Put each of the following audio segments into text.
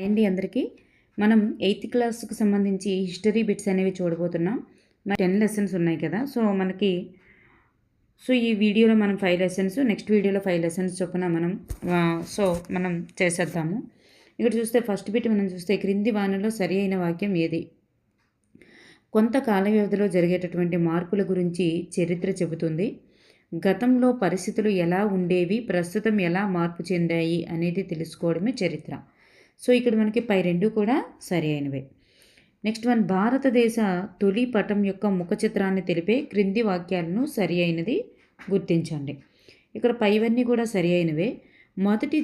అండి అందరికీ. మనం 8th క్లాస్‌కి సంబంధించి హిస్టరీ బిట్స్ అనేవి చూడబోతున్నాం. 10 లెసన్స్ ఉన్నాయి కదా! ఈ వీడియోలో మనం 5 లెసన్స్, నెక్స్ట్ వీడియోలో 5 లెసన్స్ చొప్పున మనం చేసేద్దాము. ఇక్కడ చూస్తే ఫస్ట్ బిట్ మనం చూస్తే క్రింది వానలో సరి అయిన వాక్యం ఏది? కొంత కాల వ్యవధిలో జరిగేటటువంటి మార్పుల గురించి చరిత్ర చెబుతుంది. గతంలో పరిస్థితులు ఎలా ఉండేవి, ప్రస్తుతం ఎలా మార్పు చెందాయి అనేది తెలుసుకోవడమే చరిత్ర. ఇక్కడ మనకి పై రెండు కూడా సరి అయినవే. నెక్స్ట్ వన్, భారతదేశ తొలి పటం యొక్క ముఖ చిత్రాన్ని తెలిపే క్రింది వాక్యాలను సరి అయినది గుర్తించండి. ఇక్కడ పైవన్నీ కూడా సరి అయినవే. మొదటి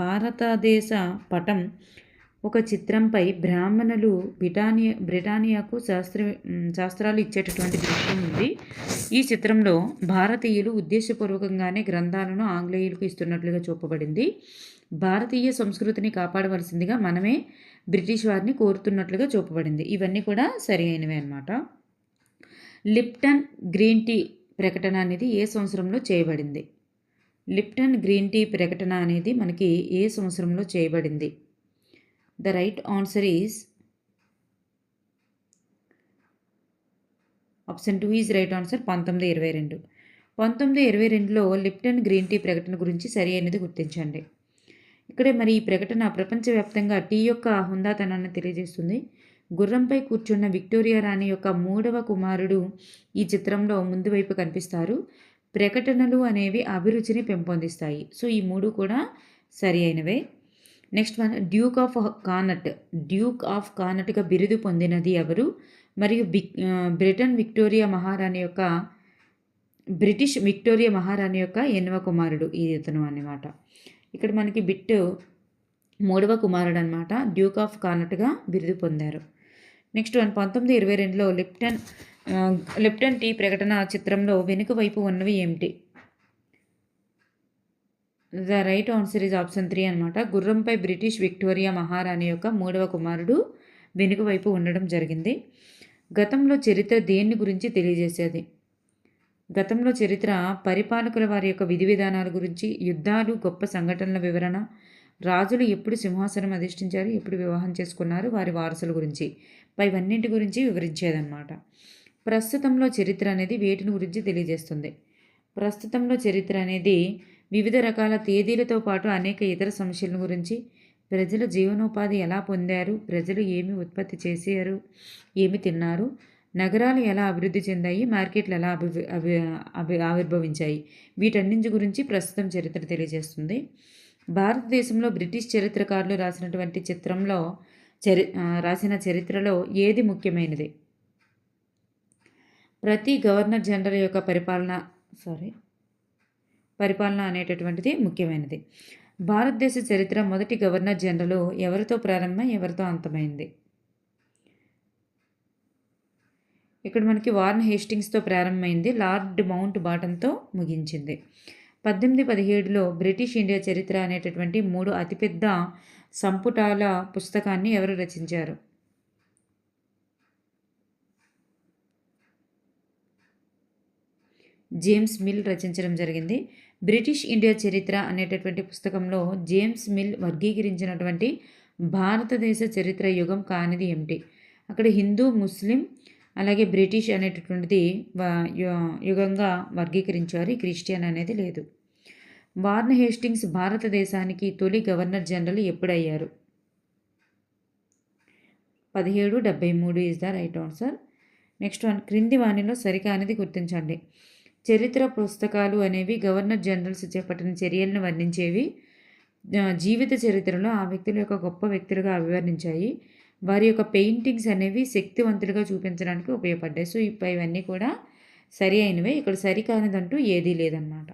భారతదేశ పటం ఒక చిత్రంపై బ్రాహ్మణులు బ్రిటానియాకు శాస్త్రాలు ఇచ్చేటటువంటి దృశ్యం ఉంది. ఈ చిత్రంలో భారతీయులు ఉద్దేశపూర్వకంగానే గ్రంథాలను ఆంగ్లేయులకు ఇస్తున్నట్లుగా చూపబడింది. భారతీయ సంస్కృతిని కాపాడవలసిందిగా మనమే బ్రిటిష్ వారిని కోరుతున్నట్లుగా చూపబడింది. ఇవన్నీ కూడా సరి అయినవే అన్నమాట. లిప్టన్ గ్రీన్ టీ ప్రకటన అనేది ఏ సంవత్సరంలో చేయబడింది? లిప్టన్ గ్రీన్ టీ ప్రకటన అనేది మనకి ఏ సంవత్సరంలో చేయబడింది? The right answer is option 2 is right answer. 1922. 1922లో లిప్టన్ గ్రీన్ టీ ప్రకటన గురించి సరి అయినది గుర్తించండి. ఇక్కడే మరి ఈ ప్రకటన ప్రపంచవ్యాప్తంగా టీ యొక్క హుందాతనాన్ని తెలియజేస్తుంది. గుర్రంపై కూర్చున్న విక్టోరియా రాణి యొక్క 3వ కుమారుడు ఈ చిత్రంలో ముందు వైపు కనిపిస్తారు. ప్రకటనలు అనేవి అభిరుచిని పెంపొందిస్తాయి. ఈ మూడు కూడా సరి అయినవే. నెక్స్ట్ వన్, డ్యూక్ ఆఫ్ కానట్గా బిరుదు పొందినది ఎవరు? మరియు బ్రిటిష్ విక్టోరియా మహారాణి యొక్క 8వ కుమారుడు ఇతను అన్నమాట. ఇక్కడ మనకి బిట్ 3వ కుమారుడు అనమాట. డ్యూక్ ఆఫ్ కానట్గా బిరుదు పొందారు. నెక్స్ట్ వన్, 1922లో లిప్టన్ టీ ప్రకటన చిత్రంలో వెనుక వైపు ఉన్నవి ఏమిటి? The right answer is option 3 అనమాట. గుర్రంపై బ్రిటిష్ విక్టోరియా మహారాణి యొక్క 3వ కుమారుడు వెనుక వైపు ఉండడం జరిగింది. గతంలో చరిత్ర దేన్ని గురించి తెలియజేసేది? గతంలో చరిత్ర పరిపాలకుల వారి యొక్క విధి విధానాల గురించి, యుద్ధాలు, గొప్ప సంఘటనల వివరణ, రాజులు ఎప్పుడు సింహాసనం అధిష్ఠించారు, ఎప్పుడు వివాహం చేసుకున్నారు, వారి వారసుల గురించి, పైవన్నింటి గురించి వివరించేదన్నమాట. ప్రస్తుతంలో చరిత్ర అనేది వేటిని గురించి తెలియజేస్తుంది? ప్రస్తుతంలో చరిత్ర అనేది వివిధ రకాల తేదీలతో పాటు అనేక ఇతర సమస్యల గురించి, ప్రజల జీవనోపాధి ఎలా పొందారు, ప్రజలు ఏమి ఉత్పత్తి చేశారు, ఏమి తిన్నారు, నగరాలు ఎలా అభివృద్ధి చెందాయి, మార్కెట్లు ఎలా ఆవిర్భవించాయి, వీటన్నింటి గురించి ప్రస్తుతం చరిత్ర తెలియజేస్తుంది. భారతదేశంలో బ్రిటిష్ చరిత్రకారులు రాసిన చరిత్రలో ఏది ముఖ్యమైనది? ప్రతి గవర్నర్ జనరల్ యొక్క పరిపాలన అనేటటువంటిది ముఖ్యమైనది. భారతదేశ చరిత్ర మొదటి గవర్నర్ జనరల్ ఎవరితో ప్రారంభమై ఎవరితో అంతమైంది? ఇక్కడ మనకి వార్న్ హేస్టింగ్స్తో ప్రారంభమైంది, లార్డ్ మౌంట్ బాటన్తో ముగించింది. 1817లో బ్రిటిష్ ఇండియా చరిత్ర అనేటటువంటి 3 అతిపెద్ద సంపుటాల పుస్తకాన్ని ఎవరు రచించారు? జేమ్స్ మిల్ రచించడం జరిగింది. బ్రిటిష్ ఇండియా చరిత్ర అనేటటువంటి పుస్తకంలో జేమ్స్ మిల్ వర్గీకరించినటువంటి భారతదేశ చరిత్ర యుగం కానిది ఏమిటి? అక్కడ హిందూ, ముస్లిం అలాగే బ్రిటిష్ అనేటటువంటిది యుగంగా వర్గీకరించారు. క్రిస్టియన్ అనేది లేదు. వార్న్ హేస్టింగ్స్ భారతదేశానికి తొలి గవర్నర్ జనరల్ ఎప్పుడయ్యారు? 1773 is the right answer. Next one, క్రింది వాణిలో సరికానిది గుర్తించండి. చరిత్ర పుస్తకాలు అనేవి గవర్నర్ జనరల్స్ చేపట్టిన చర్యలను వర్ణించేవి. జీవిత చరిత్రలో ఆ వ్యక్తుల యొక్క గొప్ప వ్యక్తులుగా అభివర్ణించాయి. వారి యొక్క పెయింటింగ్స్ అనేవి శక్తివంతులుగా చూపించడానికి ఉపయోగపడ్డాయి. ఇవన్నీ కూడా సరి అయినవే. ఇక్కడ సరికానిదంటూ ఏదీ లేదన్నమాట.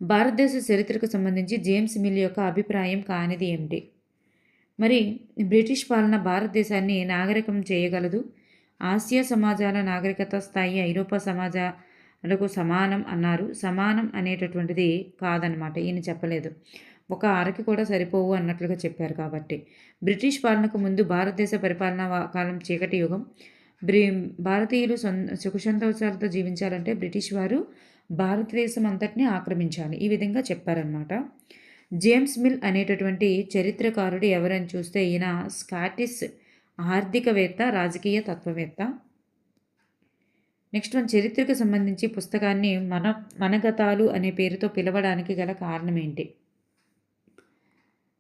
భారతదేశ చరిత్రకు సంబంధించి జేమ్స్ మిల్ యొక్క అభిప్రాయం కానిది ఏమిటి? మరి బ్రిటిష్ పాలన భారతదేశాన్ని నాగరికం చేయగలదు, ఆసియా సమాజాల నాగరికత స్థాయి ఐరోపా సమాజాలకు సమానం అన్నారు. సమానం అనేటటువంటిది కాదనమాట, ఈయన చెప్పలేదు. ఒక అరకి కూడా సరిపోవు అన్నట్లుగా చెప్పారు. కాబట్టి బ్రిటిష్ పాలనకు ముందు భారతదేశ పరిపాలనా కాలం చీకటి యుగం. భారతీయులు సుఖసంతోషాలతో జీవించాలంటే బ్రిటిష్ వారు భారతదేశం అంతటినీ ఆక్రమించాలి, ఈ విధంగా చెప్పారనమాట. జేమ్స్ మిల్ అనేటటువంటి చరిత్రకారుడు ఎవరని చూస్తే ఈయన స్కాటిష్ ఆర్థికవేత్త, రాజకీయ తత్వవేత్త. నెక్స్ట్ వన్, చరిత్రకు సంబంధించి పుస్తకాన్ని మనగతాలు అనే పేరుతో పిలవడానికి గల కారణం ఏంటి?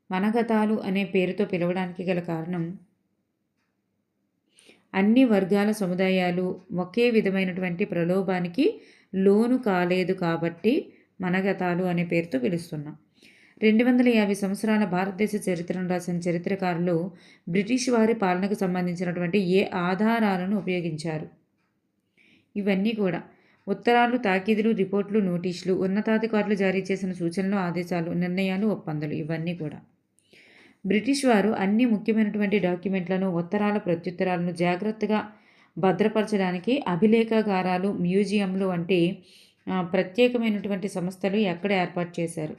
మనగతాలు అనే పేరుతో పిలవడానికి గల కారణం అన్ని వర్గాల సముదాయాలు ఒకే విధమైనటువంటి ప్రలోభానికి లోను కాలేదు కాబట్టి మనగతాలు అనే పేరుతో పిలుస్తున్నాం. 250 సంవత్సరాల భారతదేశ చరిత్రను రాసిన చరిత్రకారులు బ్రిటిష్ వారి పాలనకు సంబంధించినటువంటి ఏ ఆధారాలను ఉపయోగించారు? ఇవన్నీ కూడా ఉత్తరాలు, తాకీదులు, రిపోర్ట్లు, నోటీసులు, ఉన్నతాధికారులు జారీ చేసిన సూచనలు, ఆదేశాలు, నిర్ణయాలు, ఒప్పందాలు ఇవన్నీ కూడా. బ్రిటిష్ వారు అన్ని ముఖ్యమైనటువంటి డాక్యుమెంట్లను, ఉత్తరాల ప్రత్యుత్తరాలను జాగ్రత్తగా భద్రపరచడానికి అభిలేఖాగారాలు, మ్యూజియంలు వంటి ప్రత్యేకమైనటువంటి సంస్థలు ఎక్కడ ఏర్పాటు చేశారు?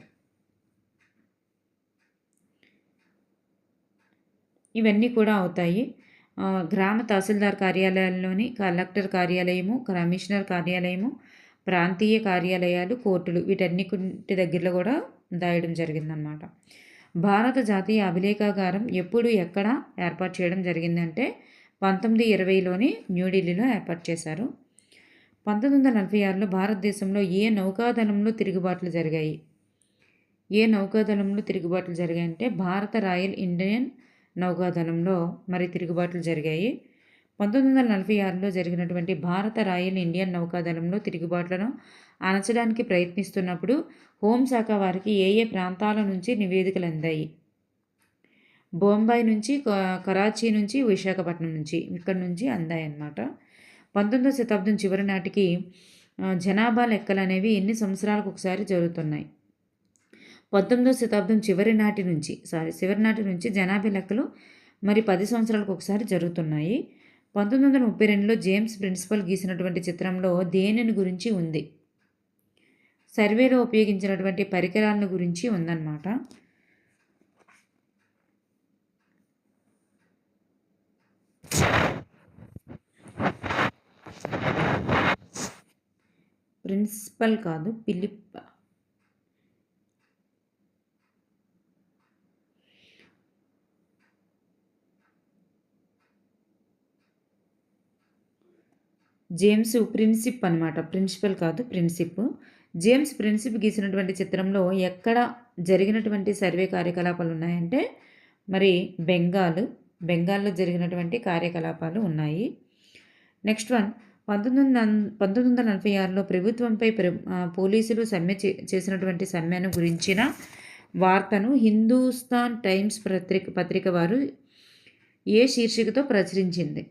ఇవన్నీ కూడా అవుతాయి. గ్రామ తహసీల్దార్ కార్యాలయాల్లోని కలెక్టర్ కార్యాలయము, కమిషనర్ కార్యాలయము, ప్రాంతీయ కార్యాలయాలు, కోర్టులు వీటన్నిటి దగ్గరలో కూడా దాయడం జరిగిందనమాట. భారత జాతీయ అభిలేఖాగారం ఎప్పుడు ఎక్కడ ఏర్పాటు చేయడం జరిగిందంటే 1920లోని న్యూఢిల్లీలో ఏర్పాటు చేశారు. 1946లో భారతదేశంలో ఏ నౌకాదళంలో తిరుగుబాట్లు జరిగాయి? ఏ నౌకాదళంలో తిరుగుబాట్లు జరిగాయంటే భారత రాయల్ ఇండియన్ నౌకాదళంలో మరి తిరుగుబాట్లు జరిగాయి. 1946లో జరిగినటువంటి భారత రాయల్ ఇండియన్ నౌకాదళంలో తిరుగుబాట్లను అణచడానికి ప్రయత్నిస్తున్నప్పుడు హోంశాఖ వారికి ఏ ఏ ప్రాంతాల నుంచి నివేదికలు అందాయి? బొంబాయి నుంచి, కరాచీ నుంచి, విశాఖపట్నం నుంచి, ఇక్కడి నుంచి అందాయి అన్నమాట. 19వ శతాబ్దం చివరి నాటికి జనాభా లెక్కలు అనేవి ఎన్ని సంవత్సరాలకు ఒకసారి జరుగుతున్నాయి? 19వ శతాబ్దం చివరి నాటి నుంచి జనాభా లెక్కలు మరి 10 సంవత్సరాలకు ఒకసారి జరుగుతున్నాయి. 1932లో జేమ్స్ ప్రిన్సిపల్ గీసినటువంటి చిత్రంలో దేనిని గురించి ఉంది? సర్వేలో ఉపయోగించినటువంటి పరికరాలను గురించి ఉందన్నమాట. ప్రిన్సిపల్ కాదు, ఫిలిప్. జేమ్స్ ప్రిన్సిప్ అనమాట, ప్రిన్సిపల్ కాదు, ప్రిన్సిప్. జేమ్స్ ప్రిన్సిప్ గీసినటువంటి చిత్రంలో ఎక్కడ జరిగినటువంటి సర్వే కార్యకలాపాలు ఉన్నాయంటే మరి బెంగాల్లో జరిగినటువంటి కార్యకలాపాలు ఉన్నాయి. నెక్స్ట్ వన్, 1946లో ప్రభుత్వంపై పోలీసులు సమ్మె చేసినటువంటి సమ్మెను గురించిన వార్తను హిందూస్థాన్ టైమ్స్ పత్రిక వారు ఏ శీర్షికతో ప్రచురించింది?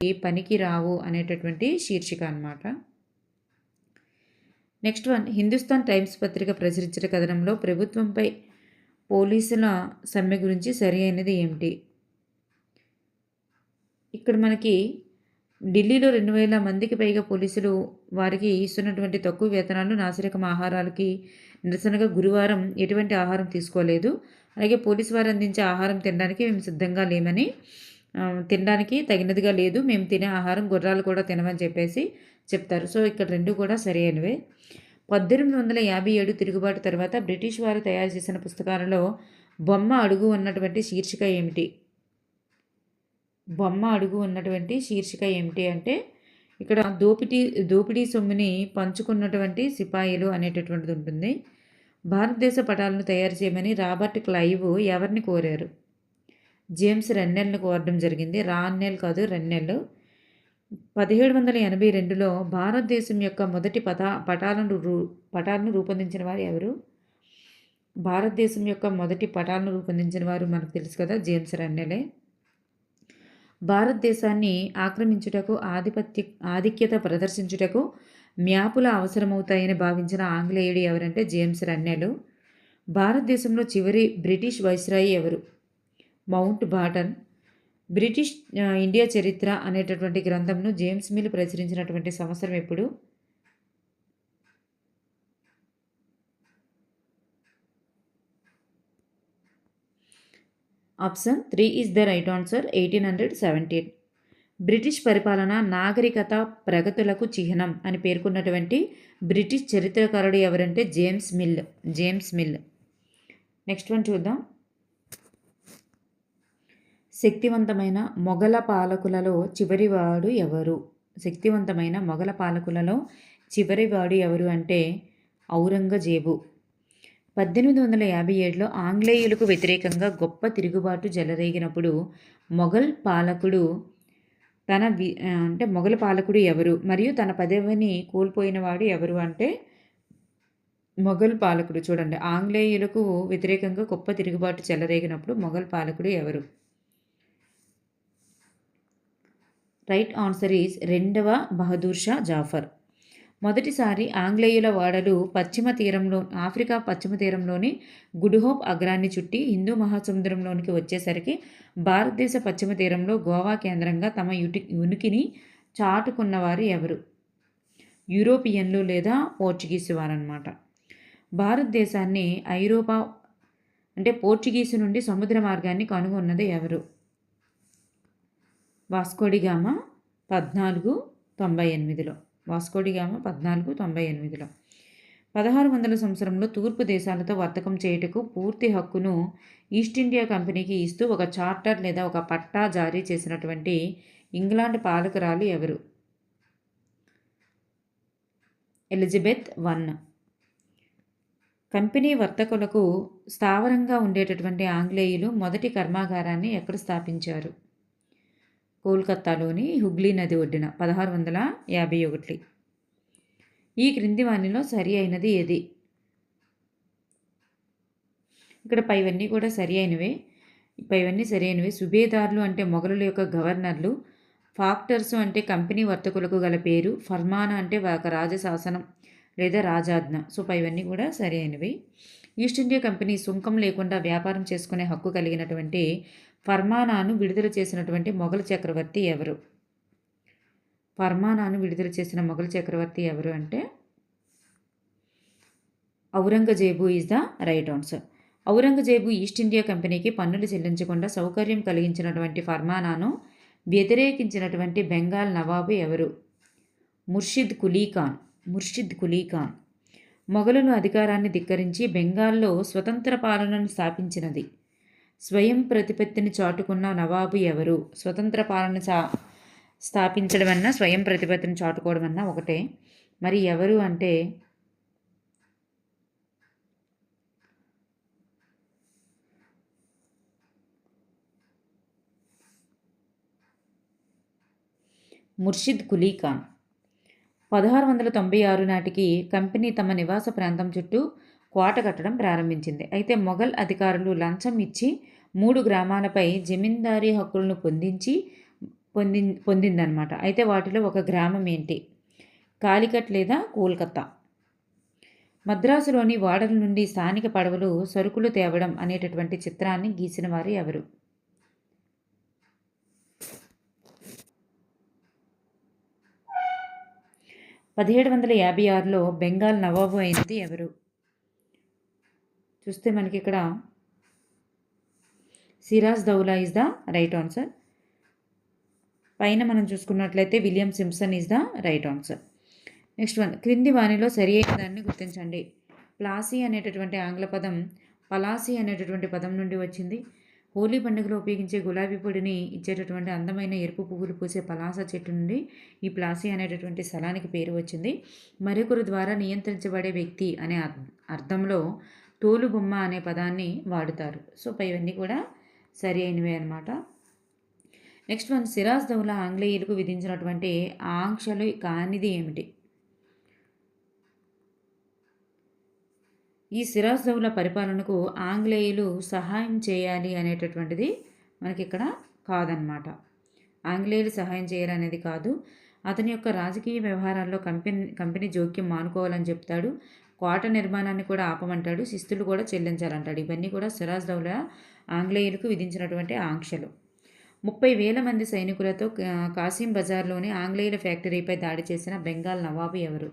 ఏ పనికి రావు అనేటటువంటి శీర్షిక అన్నమాట. నెక్స్ట్ వన్, హిందుస్థాన్ టైమ్స్ పత్రిక ప్రచురించిన కథనంలో ప్రభుత్వంపై పోలీసుల సమ్మె గురించి సరి అయినది ఏమిటి? ఇక్కడ మనకి ఢిల్లీలో 2000 మందికి పైగా పోలీసులు వారికి ఇస్తున్నటువంటి తక్కువ వేతనాలు, నాసిరకం ఆహారాలకి నిరసనగా గురువారం ఎటువంటి ఆహారం తీసుకోలేదు. అలాగే పోలీసు వారు అందించే ఆహారం తినడానికి మేము సిద్ధంగా లేమని, తినడానికి తగినదిగా లేదు, మేము తినే ఆహారం గుర్రాలు కూడా తినమని చెప్పేసి చెప్తారు. సో ఇక్కడ రెండు కూడా సరి అయినవే. 1857 తిరుగుబాటు తర్వాత బ్రిటిష్ వారు తయారు చేసిన పుస్తకాలలో బొమ్మ అడుగు ఉన్నటువంటి శీర్షిక ఏమిటి? బొమ్మ అడుగు ఉన్నటువంటి శీర్షిక ఏమిటి అంటే ఇక్కడ దోపిడీ సొమ్ముని పంచుకున్నటువంటి సిపాయిలు అనేటటువంటిది ఉంటుంది. భారతదేశ పటాలను తయారు చేయమని రాబర్ట్ క్లైవ్ ఎవరిని కోరారు? జేమ్స్ రన్నెల్ని కోరడం జరిగింది. రాన్నెల్ కాదు, రన్నెల్. 1782లో భారతదేశం యొక్క మొదటి పటాలను రూపొందించిన వారు ఎవరు? భారతదేశం యొక్క మొదటి పటాలను రూపొందించిన వారు మనకు తెలుసు కదా, జేమ్స్ రన్నెలే. భారతదేశాన్ని ఆక్రమించుటకు, ఆధిక్యత ప్రదర్శించుటకు మ్యాపుల అవసరమవుతాయని భావించిన ఆంగ్లేయుడు ఎవరంటే జేమ్స్ రన్నెల్. భారతదేశంలో చివరి బ్రిటిష్ వైస్రాయి ఎవరు? మౌంట్ బాటన్. బ్రిటిష్ ఇండియా చరిత్ర అనేటటువంటి గ్రంథంను జేమ్స్ మిల్ ప్రచురించినటువంటి సంవత్సరం ఎప్పుడు? Option 3 is the right answer, 1817. British పరిపాలన నాగరికత ప్రగతులకు చిహ్నం అని పేర్కొన్నటువంటి బ్రిటిష్ చరిత్రకారుడు ఎవరంటే జేమ్స్ మిల్. నెక్స్ట్ వన్ చూద్దాం. శక్తివంతమైన మొఘల పాలకులలో చివరివాడు ఎవరు? శక్తివంతమైన మొఘల పాలకులలో చివరివాడు ఎవరు అంటే ఔరంగజేబు. 1857లో ఆంగ్లేయులకు వ్యతిరేకంగా గొప్ప తిరుగుబాటు చెలరేగినప్పుడు మొఘల్ పాలకుడు మొఘల్ పాలకుడు ఎవరు మరియు తన పదవిని కోల్పోయినవాడు ఎవరు అంటే మొఘల్ పాలకుడు. చూడండి, ఆంగ్లేయులకు వ్యతిరేకంగా గొప్ప తిరుగుబాటు చెలరేగినప్పుడు మొఘల్ పాలకుడు ఎవరు? రైట్ ఆన్సర్ ఈజ్ రెండవ బహదూర్ షా జాఫర్. మొదటిసారి ఆంగ్లేయుల వాడలు ఆఫ్రికా పశ్చిమ తీరంలోని గుడ్హోప్ అగ్రాన్ని చుట్టి హిందూ మహాసముద్రంలోనికి వచ్చేసరికి భారతదేశ పశ్చిమ తీరంలో గోవా కేంద్రంగా తమ ఉనికిని చాటుకున్నవారు ఎవరు? యూరోపియన్లు లేదా పోర్చుగీసు వారన్నమాట. భారతదేశాన్ని ఐరోపా పోర్చుగీసు నుండి సముద్ర మార్గాన్ని కనుగొన్నది ఎవరు? వాస్కోడిగామా 1498లో. వాస్కోడిగామా 1498లో. 1600 సంవత్సరంలో తూర్పు దేశాలతో వర్తకం చేయుటకు పూర్తి హక్కును ఈస్ట్ ఇండియా కంపెనీకి ఇస్తూ ఒక చార్టర్ లేదా ఒక పట్టా జారీ చేసినటువంటి ఇంగ్లాండ్ పాలకురాలు ఎవరు? Elizabeth I. కంపెనీ వర్తకులకు స్థావరంగా ఉండేటటువంటి ఆంగ్లేయులు మొదటి కర్మాగారాన్ని ఎక్కడ స్థాపించారు? కోల్కత్తాలోని హుగ్లీ నది ఒడ్డున 1651. ఈ క్రింది వానిలో సరి అయినది ఏది? ఇక్కడ పైవన్నీ కూడా సరి అయినవే. సుబేదార్లు అంటే మొఘలుల యొక్క గవర్నర్లు. ఫాక్టర్స్ అంటే కంపెనీ వర్తకులకు గల పేరు. ఫర్మానా అంటే ఒక రాజశాసనం లేదా రాజాజ్ఞ. సో పైవన్నీ కూడా సరి అయినవి. ఈస్ట్ ఇండియా కంపెనీ సుంకం లేకుండా వ్యాపారం చేసుకునే హక్కు కలిగినటువంటి ఫర్మానాను విడుదల చేసినటువంటి మొఘల్ చక్రవర్తి ఎవరు? ఫర్మానాను విడుదల చేసిన మొఘల్ చక్రవర్తి ఎవరు అంటే Aurangzeb is the right answer. Aurangzeb east India కంపెనీకి పన్నులు చెల్లించకుండా సౌకర్యం కలిగించినటువంటి ఫర్మానాను వ్యతిరేకించినటువంటి బెంగాల్ నవాబు ఎవరు? ముర్షిద్ కులీ ఖాన్. మొఘలుల అధికారాన్ని ధిక్కరించి బెంగాల్లో స్వతంత్ర పాలనను స్థాపించినది. స్వయం ప్రతిపత్తిని చాటుకున్న నవాబు ఎవరు? స్వతంత్ర పాలన స్థాపించడం అన్నా స్వయం ప్రతిపత్తిని చాటుకోవడం అన్నా ఒకటే. మరి ఎవరు అంటే ముర్షిద్ కులీ ఖాన్. 1696 నాటికి కంపెనీ తమ నివాస ప్రాంతం చుట్టూ కోట కట్టడం ప్రారంభించింది. అయితే మొఘల్ అధికారులు లంచం ఇచ్చి 3 గ్రామాలపై జమీందారీ హక్కులను పొందిందనమాట. అయితే వాటిలో ఒక గ్రామం ఏంటి? కాలికట్ లేదా కోల్కతా. మద్రాసులోని వాడల నుండి స్థానిక పడవలు సరుకులు తేవడం అనేటటువంటి చిత్రాన్ని గీసిన వారు ఎవరు? 1756లో బెంగాల్ నవాబు అయినది ఎవరు? చూస్తే మనకి ఇక్కడ Siraj Daula is the right answer. పైన మనం చూసుకున్నట్లయితే William Simpson is the right answer. Next one, క్రింది వానిలో సరి అయిన దాన్ని గుర్తించండి. ప్లాసీ అనేటటువంటి ఆంగ్ల పదం పలాసీ అనేటటువంటి పదం నుండి వచ్చింది. హోలీ పండుగలో ఉపయోగించే గులాబీ పొడిని ఇచ్చేటటువంటి అందమైన ఎరుపు పువ్వులు పూసే పలాస చెట్టు నుండి ఈ ప్లాసీ అనేటటువంటి స్థలానికి పేరు వచ్చింది. మరొకరు ద్వారా నియంత్రించబడే వ్యక్తి అనే అర్థంలో తోలుబొమ్మ అనే పదాన్ని వాడుతారు. సో ఇవన్నీ కూడా సరి అయినవే అనమాట. నెక్స్ట్ వన్, సిరాజ్ దౌలా ఆంగ్లేయులకు విధించినటువంటి ఆంక్షలు కానిది ఏమిటి? ఈ సిరాజ్ దౌలా పరిపాలనకు ఆంగ్లేయులు సహాయం చేయాలి అనేటటువంటిది మనకి ఇక్కడ కాదనమాట. ఆంగ్లేయులు సహాయం చేయాలనేది కాదు. అతని యొక్క రాజకీయ వ్యవహారాల్లో కంపెనీ జోక్యం మానుకోవాలని చెప్తాడు. కోట నిర్మాణాన్ని కూడా ఆపమంటాడు. శిస్తులు కూడా చెల్లించాలంటాడు. ఇవన్నీ కూడా సిరాజ్ దౌలా ఆంగ్లేయులకు విధించినటువంటి ఆంక్షలు. 30,000 మంది సైనికులతో కాసిం బజార్లోని ఆంగ్లేయుల ఫ్యాక్టరీపై దాడి చేసిన బెంగాల్ నవాబు ఎవరు?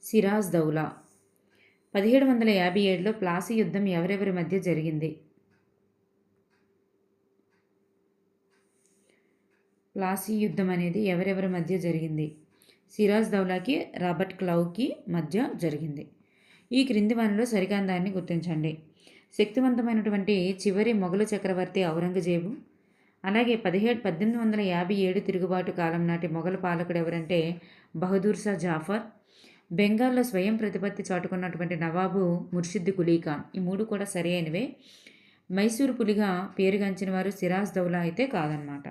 సిరాజ్ దౌలా. 1757లో ప్లాసీ యుద్ధం ఎవరెవరి మధ్య జరిగింది? ప్లాసీ యుద్ధం అనేది ఎవరెవరి మధ్య జరిగింది? సిరాజ్ దౌలాకి రాబర్ట్ క్లౌకి మధ్య జరిగింది. ఈ క్రింది వానిలో సరికాని దాన్ని గుర్తించండి. శక్తివంతమైనటువంటి చివరి మొఘలు చక్రవర్తి ఔరంగజేబు, అలాగే 1857 తిరుగుబాటు కాలం నాటి మొఘలు పాలకుడు ఎవరంటే బహదూర్ షా జాఫర్, బెంగాల్లో స్వయం ప్రతిపత్తి చాటుకున్నటువంటి నవాబు ముర్షిద్ కులీ ఖాన్. ఈ మూడు కూడా సరి అయినవే. మైసూరు పులిగా పేరుగాంచిన వారు సిరాజ్ దౌలా అయితే కాదనమాట.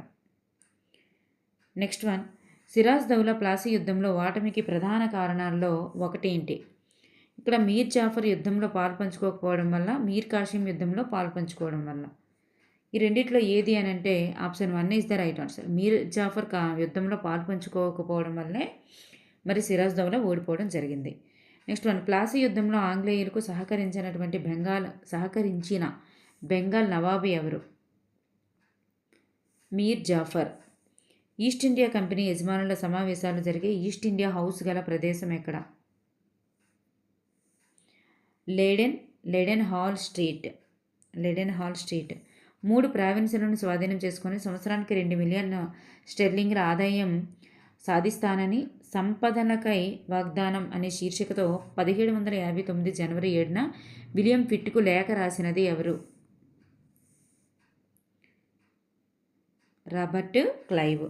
నెక్స్ట్ వన్, సిరాజ్ దౌలా ప్లాసీ యుద్ధంలో ఓటమికి ప్రధాన కారణాల్లో ఒకటి ఏంటి? ఇక్కడ మీర్ జాఫర్ యుద్ధంలో పాల్పంచుకోకపోవడం వల్ల, మీర్ కాసిం యుద్ధంలో పాల్పంచుకోవడం వల్ల. ఈ రెండిట్లో ఏది అని అంటే option 1 is the right answer. Mir Jafar యుద్ధంలో పాల్పంచుకోకపోవడం వల్లే మరి సిరాజ్ దౌలా ఓడిపోవడం జరిగింది. నెక్స్ట్ వన్, ప్లాసీ యుద్ధంలో ఆంగ్లేయులకు సహకరించిన బెంగాల్ నవాబు ఎవరు? మీర్ జాఫర్. ఈస్ట్ ఇండియా కంపెనీ యజమానుల సమావేశాలు జరిగే ఈస్ట్ ఇండియా హౌస్ గల ప్రదేశం ఎక్కడ? Leaden hall street. 3 ప్రావిన్సులను స్వాధీనం చేసుకొని సంవత్సరానికి 2 మిలియన్ స్టెర్లింగ్ల ఆదాయం సాధిస్తానని సంపదలకై వాగ్దానం అనే శీర్షికతో 1759 జనవరి 7న విలియం పిట్కు లేఖ రాసినది ఎవరు? Robert Clive.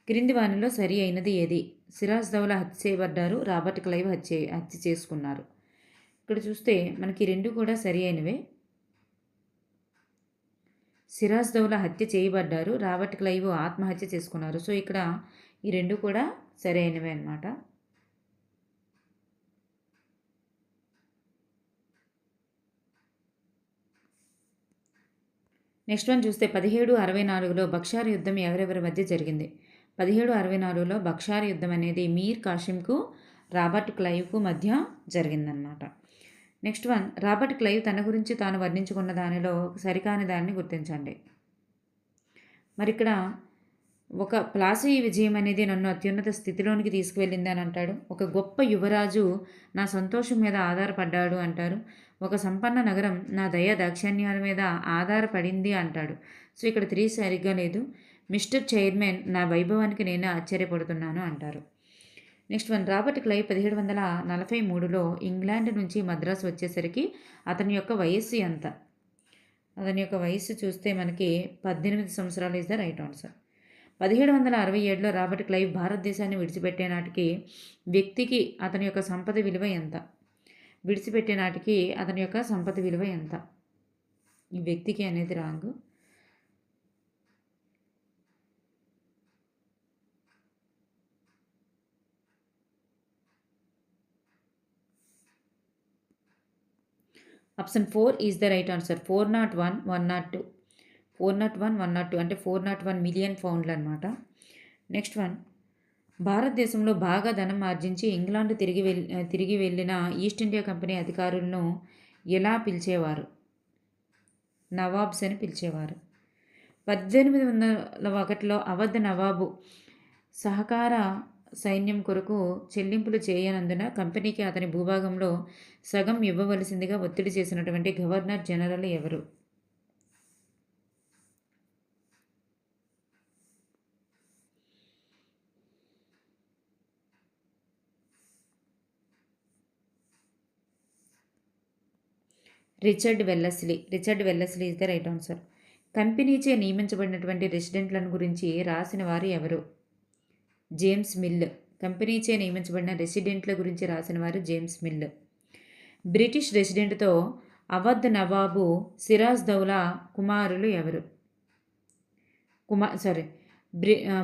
క్రింది వానిలో సరి అయినది ఏది? సిరాజ్ దౌలా హత్య చేయబడ్డారు, రాబర్ట్ క్లైవ్ హత్య చేసుకున్నారు. ఇక్కడ చూస్తే మనకి రెండు కూడా సరి అయినవే. సిరాజ్ దౌలా హత్య చేయబడ్డారు, రాబర్ట్ క్లైవ్ ఆత్మహత్య చేసుకున్నారు. సో ఇక్కడ ఈ రెండు కూడా సరి అయినవే అన్నమాట. నెక్స్ట్ వన్ చూస్తే 1764లో బక్షార్ యుద్ధం ఎవరెవరి మధ్య జరిగింది? 1764లో బక్షార్ యుద్ధం అనేది మీర్ కాసింకు, రాబర్ట్ క్లైవ్కు మధ్య జరిగిందనమాట. నెక్స్ట్ వన్, రాబర్ట్ క్లైవ్ తన గురించి తాను వర్ణించుకున్న దానిలో సరికాని దాన్ని గుర్తించండి. మరి ఇక్కడ ఒక ప్లాసీ విజయం అనేది నన్ను అత్యున్నత స్థితిలోనికి తీసుకువెళ్ళింది అని అంటాడు. ఒక గొప్ప యువరాజు నా సంతోషం మీద ఆధారపడ్డాడు అంటారు. ఒక సంపన్న నగరం నా దయ దాక్షిణ్యాల మీద ఆధారపడింది అంటాడు. సో ఇక్కడ 3 సరిగ్గా లేదు. మిస్టర్ చైర్మన్, నా వైభవానికి నేను ఆశ్చర్యపడుతున్నాను అంటారు. నెక్స్ట్ వన్, రాబర్ట్ క్లైవ్ 1743లో ఇంగ్లాండ్ నుంచి మద్రాసు వచ్చేసరికి అతని యొక్క వయస్సు ఎంత? అతని యొక్క వయస్సు చూస్తే మనకి 18 సంవత్సరాలు ఇస్ ద రైట్ ఆన్సర్. 1767లో రాబర్ట్ క్లైవ్ భారతదేశాన్ని విడిచిపెట్టే నాటికి వ్యక్తికి అతని యొక్క సంపద విలువ ఎంత? విడిచిపెట్టే నాటికి అతని యొక్క సంపద విలువ ఎంత? ఈ వ్యక్తికి అనేది wrong. Option 4 is the right answer. 401, 102. 401, 102 అంటే 401 మిలియన్ పౌండ్లు అనమాట. నెక్స్ట్ వన్, భారతదేశంలో బాగా ధనం ఆర్జించి ఇంగ్లాండ్ తిరిగి వెళ్ళిన ఈస్ట్ ఇండియా కంపెనీ అధికారులను ఎలా పిలిచేవారు? నవాబ్స్ అని పిలిచేవారు. 1801లో అవధ్ నవాబు సహకార సైన్యం కొరకు చెల్లింపులు చేయనందున కంపెనీకి అతని భూభాగంలో సగం ఇవ్వవలసిందిగా ఒత్తిడి చేసినటువంటి గవర్నర్ జనరల్ ఎవరు? Richard Wellesley is the right answer. కంపెనీచే నియమించబడినటువంటి రెసిడెంట్లను గురించి రాసిన వారు ఎవరు? James Mill. కంపెనీచే నియమించబడిన రెసిడెంట్ల గురించి రాసిన వారు జేమ్స్ మిల్. బ్రిటిష్ రెసిడెంట్తో అవధ్ నవాబు సిరాజ్ దౌలా కుమారులు ఎవరు?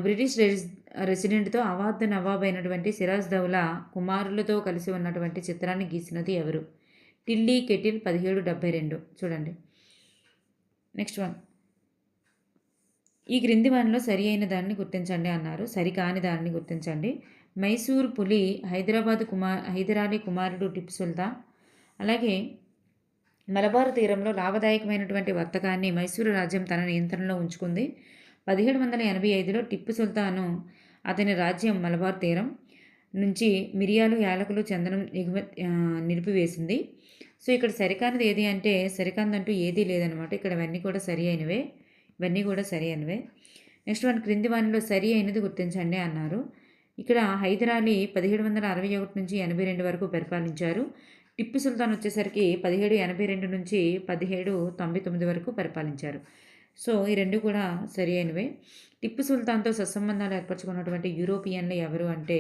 బ్రిటిష్ రెసిడెంట్తో అవధ్ నవాబ్ అయినటువంటి సిరాజ్ దౌలా కుమారులతో కలిసి ఉన్నటువంటి చిత్రాన్ని గీసినది ఎవరు? Tilly kettle 1772. చూడండి. నెక్స్ట్ వన్, ఈ క్రింది వానిలో సరి అయిన దాన్ని గుర్తించండి అన్నారు. సరికాని దాన్ని గుర్తించండి. మైసూర్ పులి హైదరాలీ కుమారుడు టిప్పు సుల్తాన్. అలాగే మలబార్ తీరంలో లాభదాయకమైనటువంటి వర్తకాన్ని మైసూరు రాజ్యం తన నియంత్రణలో ఉంచుకుంది. 1785లో టిప్పు సుల్తాను అతని రాజ్యం మలబార్ తీరం నుంచి మిరియాలు, యాలకులు, చందనం నిలిపివేసింది. సో ఇక్కడ సరికానిది ఏది అంటే సరికానిదంటూ ఏదీ లేదనమాట. ఇక్కడ ఇవన్నీ కూడా సరి అయినవే. నెక్స్ట్ వన్, క్రింది వానిలో సరి అయినది గుర్తించండి అన్నారు. ఇక్కడ హైదరాలీ 1761 నుంచి 82 వరకు పరిపాలించారు. టిప్పు సుల్తాన్ వచ్చేసరికి 1782 నుంచి 1799 వరకు పరిపాలించారు. సో ఈ రెండు కూడా సరి అయినవే. టిప్పు సుల్తాన్తో సత్సంబంధాలు ఏర్పరచుకున్నటువంటి యూరోపియన్లు ఎవరు అంటే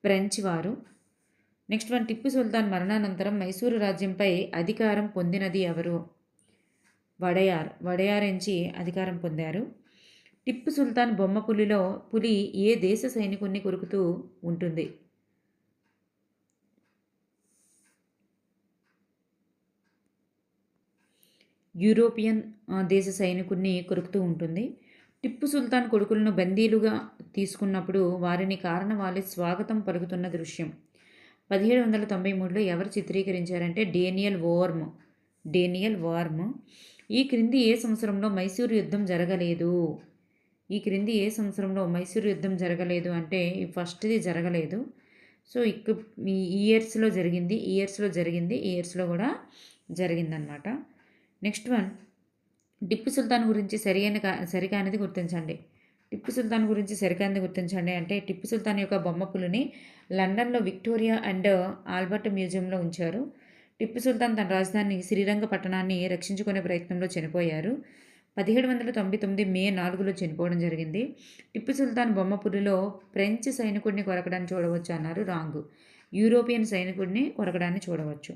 ఫ్రెంచ్ వారు. నెక్స్ట్ వన్, టిప్పు సుల్తాన్ మరణానంతరం మైసూరు రాజ్యంపై అధికారం పొందినది ఎవరు? వడయార్ నుంచి అధికారం పొందారు. టిప్పు సుల్తాన్ బొమ్మ పులి ఏ దేశ సైనికుడిని కొరుకుతూ ఉంటుంది? యూరోపియన్ దేశ సైనికుడిని కొరుకుతూ ఉంటుంది. టిప్పు సుల్తాన్ కొడుకులను బందీలుగా తీసుకున్నప్పుడు వారిని కారణవాలి స్వాగతం పలుకుతున్న దృశ్యం 1793లో ఎవరు చిత్రీకరించారంటే డేనియల్ వార్మ్. ఈ క్రింది ఏ సంవత్సరంలో మైసూరు యుద్ధం జరగలేదు? ఈ క్రింది ఏ సంవత్సరంలో మైసూరు యుద్ధం జరగలేదు అంటే ఫస్ట్ది జరగలేదు. సో ఈ ఇయర్స్లో జరిగింది, ఇయర్స్లో కూడా జరిగిందనమాట. నెక్స్ట్ వన్, టిప్పు సుల్తాన్ గురించి సరికానిది గుర్తించండి. టిప్పు సుల్తాన్ గురించి సరికానిది గుర్తించండి అంటే టిప్పు సుల్తాన్ యొక్క బొమ్మ పులిని లండన్లో విక్టోరియా అండ్ ఆల్బర్ట్ మ్యూజియంలో ఉంచారు. టిప్పు సుల్తాన్ తన రాజధాని శ్రీరంగపట్టణాన్ని రక్షించుకునే ప్రయత్నంలో చనిపోయారు. 1799 మే 4లో చనిపోవడం జరిగింది. టిప్పు సుల్తాన్ బొమ్మపురిలో ఫ్రెంచ్ సైనికుడిని కొరకడాన్ని చూడవచ్చు అన్నారు. రాంగ్. యూరోపియన్ సైనికుడిని కొరకడాన్ని చూడవచ్చు.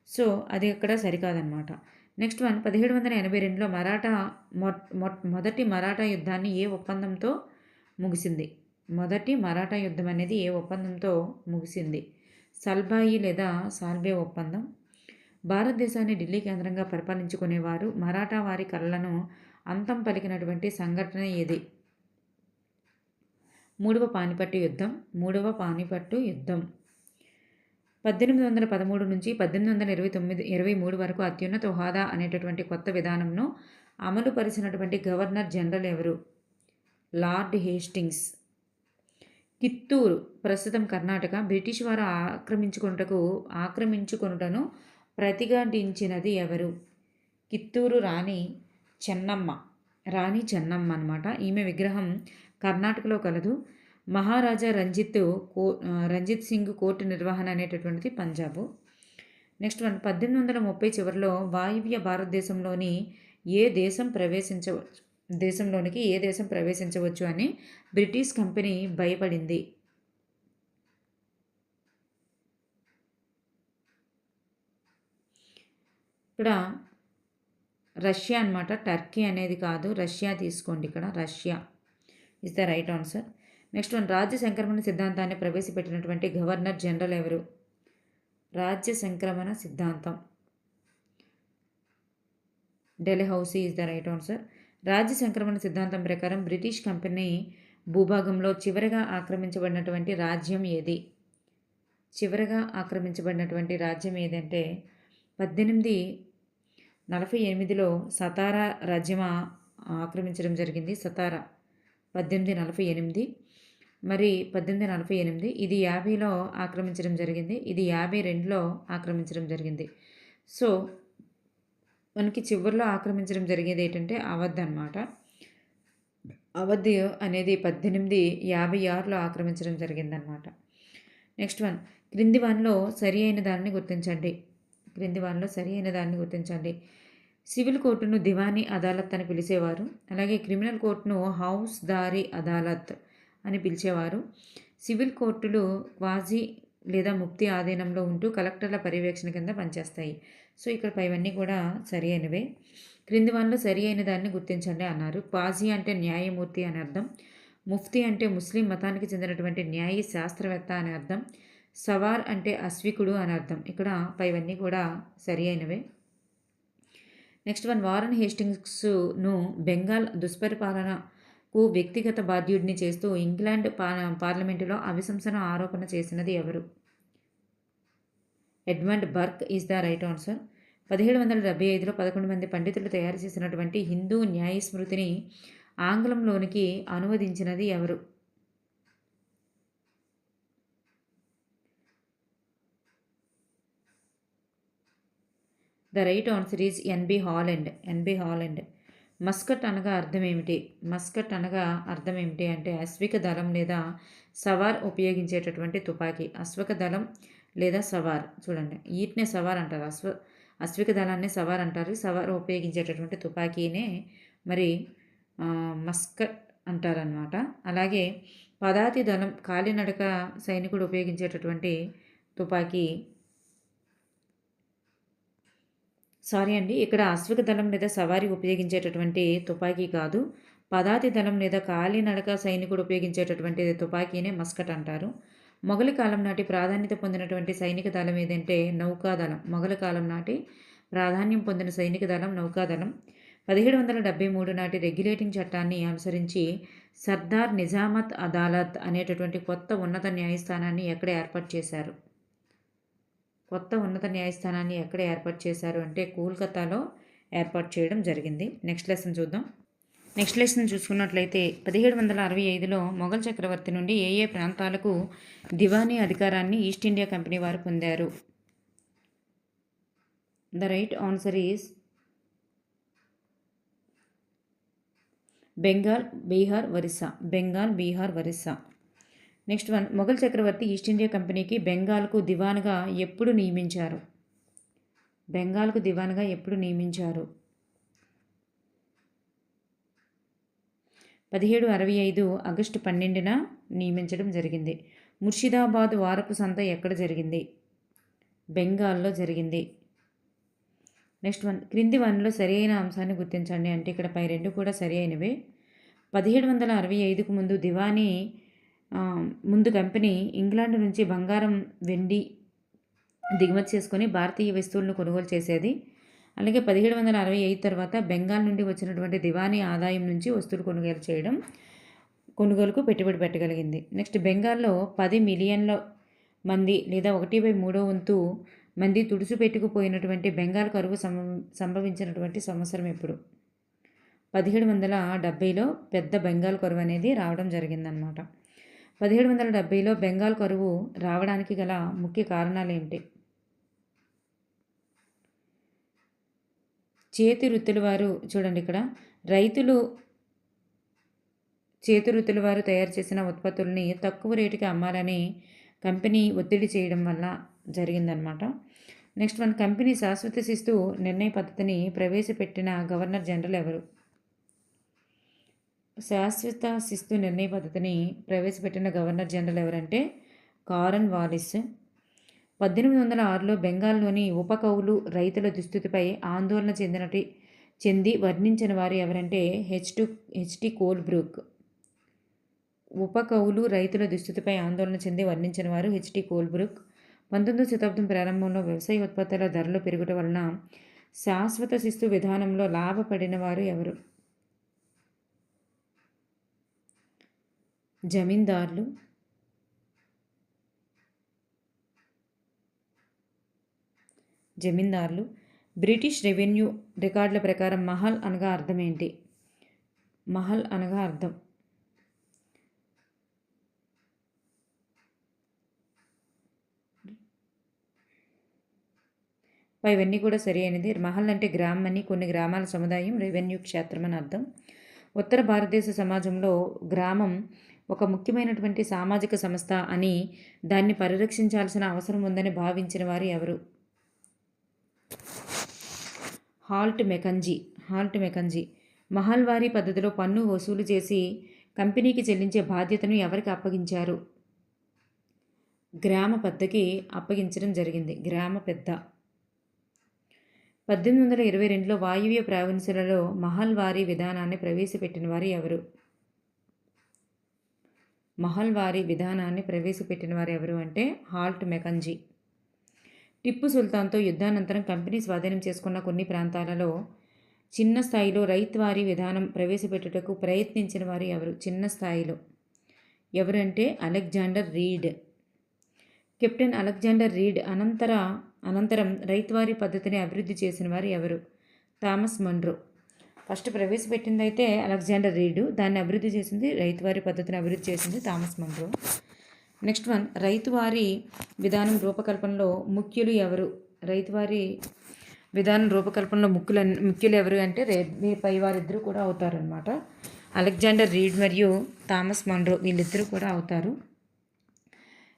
సో అది అక్కడ సరికాదనమాట. నెక్స్ట్ వన్, 1782లో మొదటి మరాఠా యుద్ధాన్ని ఏ ఒప్పందంతో ముగిసింది? మొదటి మరాఠా యుద్ధం అనేది ఏ ఒప్పందంతో ముగిసింది? సల్బాయి లేదా సాల్వే ఒప్పందం. భారతదేశాన్ని ఢిల్లీ కేంద్రంగా పరిపాలించుకునేవారు మరాఠా వారి కళలను అంతం పలికినటువంటి సంఘటన ఏది? మూడవ పానిపట్టు యుద్ధం. 1813 నుంచి 1823 వరకు అత్యున్నత హోదా అనేటటువంటి కొత్త విధానంను అమలు పరిచినటువంటి గవర్నర్ జనరల్ ఎవరు? Lord Hastings. కిత్తూరు ప్రస్తుతం కర్ణాటక బ్రిటిష్ వారు ఆక్రమించుకొనుటను ప్రతిఘటించినది ఎవరు? కిత్తూరు రాణి చెన్నమ్మ అనమాట. ఈమె విగ్రహం కర్ణాటకలో కలదు. మహారాజా రంజిత్ సింగ్ కోర్టు నిర్వహణ అనేటటువంటిది పంజాబు. నెక్స్ట్ వన్, 1830 చివరిలో వాయువ్య భారతదేశంలోని దేశంలోనికి ఏ దేశం ప్రవేశించవచ్చు అని బ్రిటిష్ కంపెనీ భయపడింది? ఇక్కడ రష్యా అనమాట. టర్కీ అనేది కాదు, రష్యా తీసుకోండి. ఇక్కడ Russia is the right answer. Next one, రాజ్య సంక్రమణ సిద్ధాంతాన్ని ప్రవేశపెట్టినటువంటి గవర్నర్ జనరల్ ఎవరు? రాజ్య సంక్రమణ సిద్ధాంతం డెల్హౌసీ ఇస్ ద రైట్ ఆన్సర్. రాజ్య సంక్రమణ సిద్ధాంతం ప్రకారం బ్రిటిష్ కంపెనీ భూభాగంలో చివరగా ఆక్రమించబడినటువంటి రాజ్యం ఏది? అంటే 1848లో సతారా రాజ్యం ఆక్రమించడం జరిగింది. 1848 మరి 1848 ఇది 50లో ఆక్రమించడం జరిగింది. ఇది 52లో ఆక్రమించడం జరిగింది. సో మనకి చివరిలో ఆక్రమించడం జరిగేది ఏంటంటే అవధ్ అనమాట. అవధ్ అనేది 1856లో ఆక్రమించడం జరిగిందనమాట. నెక్స్ట్ వన్, క్రింది వానిలో సరి అయిన దాన్ని గుర్తించండి. సివిల్ కోర్టును దివానీ అదాలత్ అని పిలిచేవారు. అలాగే క్రిమినల్ కోర్టును హౌస్ దారీ అదాలత్ అని పిలిచేవారు. సివిల్ కోర్టులు క్వాజీ లేదా ముఫ్తీ ఆధీనంలో ఉంటూ కలెక్టర్ల పర్యవేక్షణ కింద పనిచేస్తాయి. సో ఇక్కడ పైవన్నీ కూడా సరి అయినవే. క్రింది వానిలో సరి అయిన దాన్ని గుర్తించండి అన్నారు. క్వాజీ అంటే న్యాయమూర్తి అని అర్థం. ముఫ్తీ అంటే ముస్లిం మతానికి చెందినటువంటి న్యాయ శాస్త్రవేత్త అని అర్థం. సవార్ అంటే అశ్వికుడు అని అర్థం. ఇక్కడ పైవన్నీ కూడా సరి అయినవే. నెక్స్ట్ వన్, వారన్ హేస్టింగ్స్ను బెంగాల్ దుష్పరిపాలనకు వ్యక్తిగత బాధ్యుడిని చేస్తూ ఇంగ్లాండ్ పార్లమెంటులో అవిశంసన ఆరోపణ చేసినది ఎవరు? Edmund Burke is the right answer. 1775లో 11 మంది పండితులు తయారు చేసినటువంటి హిందూ న్యాయస్మృతిని ఆంగ్లంలోనికి అనువదించినది ఎవరు? The right answer is N B Holland. మస్కట్ అనగా అర్థం ఏమిటి? మస్కట్ అనగా అర్థం ఏమిటి అంటే అశ్విక దళం లేదా సవార్ ఉపయోగించేటటువంటి తుపాకీ. అశ్వక దళం లేదా సవార్ చూడండి, వీటినే సవార్ అంటారు. అశ్విక దళాన్ని సవార్ అంటారు. సవార్ ఉపయోగించేటటువంటి తుపాకీనే మరి మస్కట్ అంటారనమాట. అలాగే పదాతి దళం కాలినడక సైనికుడు ఉపయోగించేటటువంటి తుపాకీ. సారీ అండి, ఇక్కడ అశ్విక దళం లేదా సవారి ఉపయోగించేటటువంటి తుపాకీ కాదు, పదాతి దళం లేదా కాలినడక సైనికుడు ఉపయోగించేటటువంటి తుపాకీనే మస్కట్ అంటారు. మొఘలి కాలం నాటి ప్రాధాన్యత పొందినటువంటి సైనిక దళం ఏదంటే నౌకాదళం. మొఘలి కాలం నాటి ప్రాధాన్యం పొందిన సైనిక దళం నౌకాదళం. 1773 నాటి రెగ్యులేటింగ్ చట్టాన్ని అనుసరించి సర్దార్ నిజామత్ అదాలత్ అనేటటువంటి కొత్త ఉన్నత న్యాయస్థానాన్ని ఎక్కడ ఏర్పాటు చేశారు? కొత్త ఉన్నత న్యాయస్థానాన్ని ఎక్కడ ఏర్పాటు చేశారు అంటే కోల్కతాలో ఏర్పాటు చేయడం జరిగింది. నెక్స్ట్ లెసన్ చూద్దాం. నెక్స్ట్ లెసన్ చూసుకున్నట్లయితే 1765లో మొఘల్ చక్రవర్తి నుండి ఏ ఏ ప్రాంతాలకు దివానీ అధికారాన్ని ఈస్ట్ ఇండియా కంపెనీ వారు పొందారు? The right answer is Bengal, Bihar, Orissa. Bengal, Bihar, Orissa. Next one, Mughal చక్రవర్తి ఈస్ట్ ఇండియా కంపెనీకి బెంగాల్కు దివాన్గా ఎప్పుడు నియమించారు? బెంగాల్కు దివాన్గా ఎప్పుడు నియమించారు? 1765 ఆగస్టు 12న నియమించడం జరిగింది. ముర్షిదాబాద్ వారపు సంత ఎక్కడ జరిగింది? బెంగాల్లో జరిగింది. నెక్స్ట్ వన్, క్రింది వన్లో సరి అయిన అంశాన్ని గుర్తించండి అంటే ఇక్కడ పై రెండు కూడా సరి అయినవే. 1765కు ముందు దివానీ ముందు కంపెనీ ఇంగ్లాండ్ నుంచి బంగారం, వెండి దిగుమతి చేసుకొని భారతీయ వస్తువులను కొనుగోలు చేసేది. అలాగే 1765 తర్వాత బెంగాల్ నుండి వచ్చినటువంటి దివానీ ఆదాయం నుంచి వస్తువులు కొనుగోలుకు పెట్టుబడి పెట్టగలిగింది. నెక్స్ట్, బెంగాల్లో 10 మిలియన్ల మంది లేదా 1/3 వంతు మంది తుడిచిపెట్టుకుపోయినటువంటి బెంగాల్ కరువు సంభవించినటువంటి సంవత్సరం ఎప్పుడు? 1770లో పెద్ద బెంగాల్ కరువు అనేది రావడం జరిగిందనమాట. 1770లో బెంగాల్ కరువు రావడానికి గల ముఖ్య కారణాలు ఏమిటి? చేతి వృత్తుల వారు చూడండి, ఇక్కడ చేతి వృత్తుల వారు తయారు చేసిన ఉత్పత్తుల్ని తక్కువ రేటుకి అమ్మాలని కంపెనీ ఒత్తిడి చేయడం వల్ల జరిగిందనమాట. నెక్స్ట్ వన్, కంపెనీ శాశ్వత శిస్తు నిర్ణయ పద్ధతిని ప్రవేశపెట్టిన గవర్నర్ జనరల్ ఎవరు? శాశ్వత శిస్తు నిర్ణయ పద్ధతిని ప్రవేశపెట్టిన గవర్నర్ జనరల్ ఎవరంటే కారన్ వాలిస్. 1806లో బెంగాల్లోని ఉపకౌలు రైతుల దుస్థితిపై ఆందోళన చెంది వర్ణించిన వారు ఎవరంటే హెచ్టి కోల్బ్రూక్. ఉపకౌలు రైతుల దుస్థితిపై ఆందోళన చెంది వర్ణించిన వారు హెచ్టి కోల్బ్రూక్. 19వ శతాబ్దం ప్రారంభంలో వ్యవసాయ ఉత్పత్తుల ధరలు పెరుగుట వలన శాశ్వత శిస్తు విధానంలో లాభపడిన వారు ఎవరు? జమీందారులు. బ్రిటిష్ రెవెన్యూ రికార్డుల ప్రకారం మహల్ అనగా అర్థం ఏంటి? మహల్ అనగా అర్థం ఇవన్నీ కూడా సరి అయినది. మహల్ అంటే గ్రామం అని, కొన్ని గ్రామాల సముదాయం, రెవెన్యూ క్షేత్రం అని అర్థం. ఉత్తర భారతదేశ సమాజంలో గ్రామం ఒక ముఖ్యమైనటువంటి సామాజిక సంస్థ అని, దాన్ని పరిరక్షించాల్సిన అవసరం ఉందని భావించిన వారు ఎవరు? Halt Mackenzie. మహల్వారీ పద్ధతిలో పన్ను వసూలు చేసి కంపెనీకి చెల్లించే బాధ్యతను ఎవరికి అప్పగించారు? గ్రామ పెద్దకి అప్పగించడం జరిగింది. గ్రామ పెద్ద. 1822లో వాయువ్య ప్రావిన్సులలో మహల్వారీ విధానాన్ని ప్రవేశపెట్టిన వారు ఎవరు? అంటే హాల్ట్ మెకంజీ. టిప్పు సుల్తాన్తో యుద్ధానంతరం కంపెనీ స్వాధీనం చేసుకున్న కొన్ని ప్రాంతాలలో చిన్న స్థాయిలో రైతువారీ విధానం ప్రవేశపెట్టుటకు ప్రయత్నించిన వారు ఎవరు? చిన్న స్థాయిలో ఎవరంటే Alexander read. Captain Alexander read అనంతరం రైతువారీ పద్ధతిని అభివృద్ధి చేసిన వారు ఎవరు? Thomas Munro. ఫస్ట్ ప్రవేశపెట్టింది అయితే అలెగ్జాండర్ రీడ్, దాన్ని అభివృద్ధి చేసింది, రైతువారీ పద్ధతిని అభివృద్ధి చేసింది Thomas Munro. Next one, ryotwari విధానం రూపకల్పనలో ముఖ్యులు ఎవరు? రైతువారీ విధానం రూపకల్పనలో ముఖ్యులు ఎవరు అంటే పై వారిద్దరూ కూడా అవుతారనమాట. అలెగ్జాండర్ రీడ్ మరియు థామస్ మన్రో వీళ్ళిద్దరూ కూడా అవుతారు.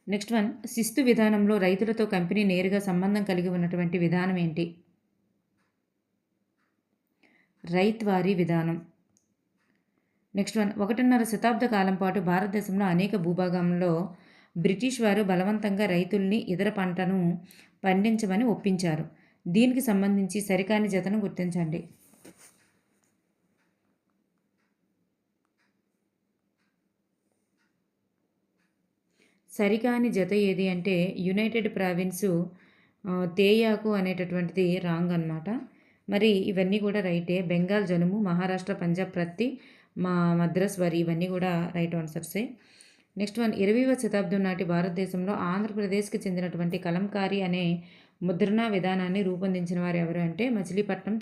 నెక్స్ట్ వన్, శిస్తు విధానంలో రైతులతో కంపెనీ నేరుగా సంబంధం కలిగి ఉన్నటువంటి విధానం ఏంటి? రైత్వారీ విధానం. నెక్స్ట్ వన్, 1.5 శతాబ్ద కాలం పాటు భారతదేశంలో అనేక భూభాగంలో బ్రిటిష్ వారు బలవంతంగా రైతుల్ని ఇతర పంటను పండించమని ఒప్పించారు. దీనికి సంబంధించి సరికాని జతను గుర్తించండి. సరికాని జత ఏది అంటే యునైటెడ్ ప్రావిన్సు తేయాకు అనేటటువంటిది రాంగ్ అనమాట. మరి ఇవన్నీ కూడా రైటే. బెంగాల్ జనుము, మహారాష్ట్ర, పంజాబ్ ప్రత్తి, మద్రాస్ వరి ఇవన్నీ కూడా రైట్ ఆన్సర్సే. నెక్స్ట్ వన్, 20వ శతాబ్దం నాటి భారతదేశంలో ఆంధ్రప్రదేశ్కి చెందినటువంటి కలంకారీ అనే ముద్రణా విధానాన్ని రూపొందించిన వారు ఎవరు అంటే మచిలీపట్నం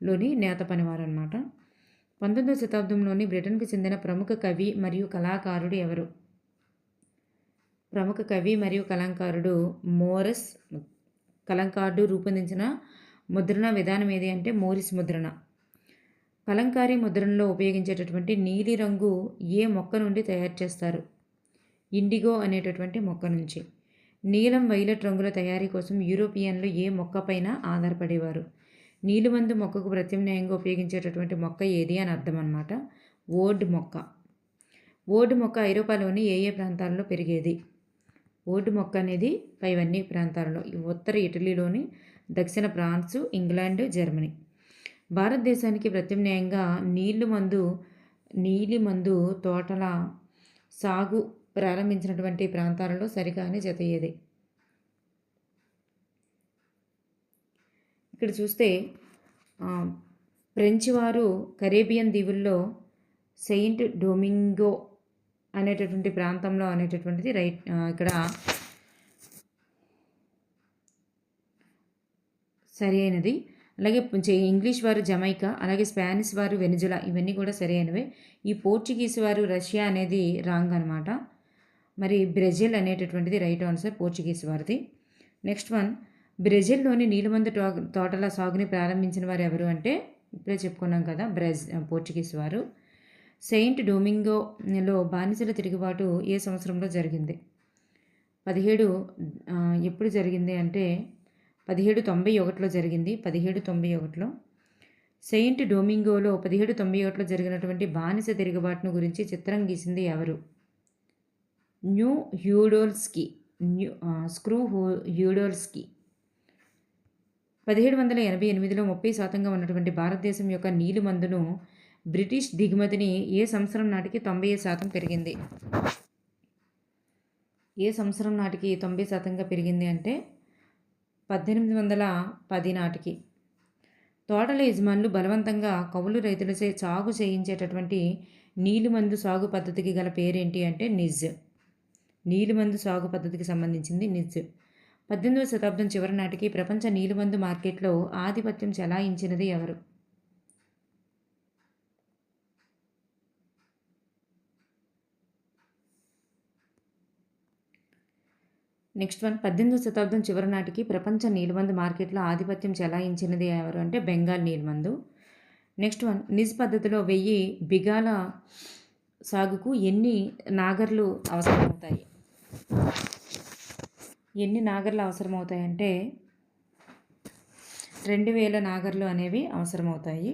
లోని నేత పనివారు అనమాట. 19వ శతాబ్దంలోని బ్రిటన్కి చెందిన ప్రముఖ కవి మరియు కళాకారుడు ఎవరు? ప్రముఖ కవి మరియు కళాకారుడు మోరస్ కలంకారుడు రూపొందించిన ముద్రణ విధానం ఏది అంటే మోరిస్ ముద్రణ. కలంకారీ ముద్రణలో ఉపయోగించేటటువంటి నీలి రంగు ఏ మొక్క నుండి తయారు చేస్తారు? ఇండిగో అనేటటువంటి మొక్క నుంచి. నీలం, వైలెట్ రంగుల తయారీ కోసం యూరోపియన్లు ఏ మొక్కపైన ఆధారపడేవారు? నీలిమందు మొక్కకు ప్రత్యామ్నాయంగా ఉపయోగించేటటువంటి మొక్క ఏది అని అర్థం అన్నమాట. ఓడ్ మొక్క. ఓడ్ మొక్క ఐరోపాలోని ఏ ఏ ప్రాంతాల్లో పెరిగేది? ఓడ్ మొక్క అనేది పైవన్నీ ప్రాంతాలలో ఉత్తర ఇటలీలోని, దక్షిణ ఫ్రాన్సు, ఇంగ్లాండ్, జర్మనీ. భారతదేశానికి ప్రత్యామ్నాయంగా నీలిమందు తోటల సాగు ప్రారంభించినటువంటి ప్రాంతాలలో సరికాని జత ఏది? ఇక్కడ చూస్తే ఫ్రెంచ్ వారు కరేబియన్ దీవుల్లో సెయింట్ డొమింగో అనేటటువంటి ప్రాంతంలో అనేటటువంటిది రైట్. ఇక్కడ సరి అయినది. అలాగే ఇంగ్లీష్ వారు జమైకా, అలాగే స్పానిష్ వారు వెనిజులా ఇవన్నీ కూడా సరి అయినవే. ఈ పోర్చుగీస్ వారు రష్యా అనేది రాంగ్ అనమాట. మరి బ్రెజిల్ అనేటటువంటిది రైట్ ఆన్సర్ పోర్చుగీస్ వారిది. నెక్స్ట్ వన్, బ్రెజిల్లోని నీలిమందు తోటల సాగుని ప్రారంభించిన వారు ఎవరు అంటే ఇప్పుడే చెప్పుకున్నాం కదా పోర్చుగీస్ వారు. సెయింట్ డొమింగోలో బానిసల తిరుగుబాటు ఏ సంవత్సరంలో జరిగింది? ఎప్పుడు జరిగింది అంటే 1791లో జరిగింది. 1791లో సెయింట్ డొమింగోలో 1791లో జరిగినటువంటి బానిస తిరుగుబాటును గురించి చిత్రం గీసింది ఎవరు? స్క్రూ హ్యూడోల్స్కీ. 1788లో 30% ఉన్నటువంటి భారతదేశం యొక్క నీలిమందును బ్రిటిష్ దిగుమతిని ఏ సంవత్సరం నాటికి 90% పెరిగింది? ఏ సంవత్సరం నాటికి 90%గా పెరిగింది అంటే 1810 నాటికి. తోటల యజమానులు బలవంతంగా కౌలు రైతులచే సాగు చేయించేటటువంటి నీలిమందు సాగు పద్ధతికి గల పేరేంటి అంటే నిజ్. నీలిమందు సాగు పద్ధతికి సంబంధించింది నిజ్. 18వ శతాబ్దం చివరి నాటికి ప్రపంచ నీలిమందు మార్కెట్లో ఆధిపత్యం చెలాయించినది ఎవరు? నెక్స్ట్ వన్, 18వ శతాబ్దం చివరి నాటికి ప్రపంచ నీలిమందు మార్కెట్లో ఆధిపత్యం చెలాయించినది ఎవరు అంటే బెంగాల్ నీలిమందు. నెక్స్ట్ వన్, నిజ్ పద్ధతిలో 1000 బిగాల సాగుకు ఎన్ని నాగర్లు అవసరమవుతాయి? ఎన్ని నాగర్లు అవసరమవుతాయంటే 2000 నాగర్లు అనేవి అవసరమవుతాయి.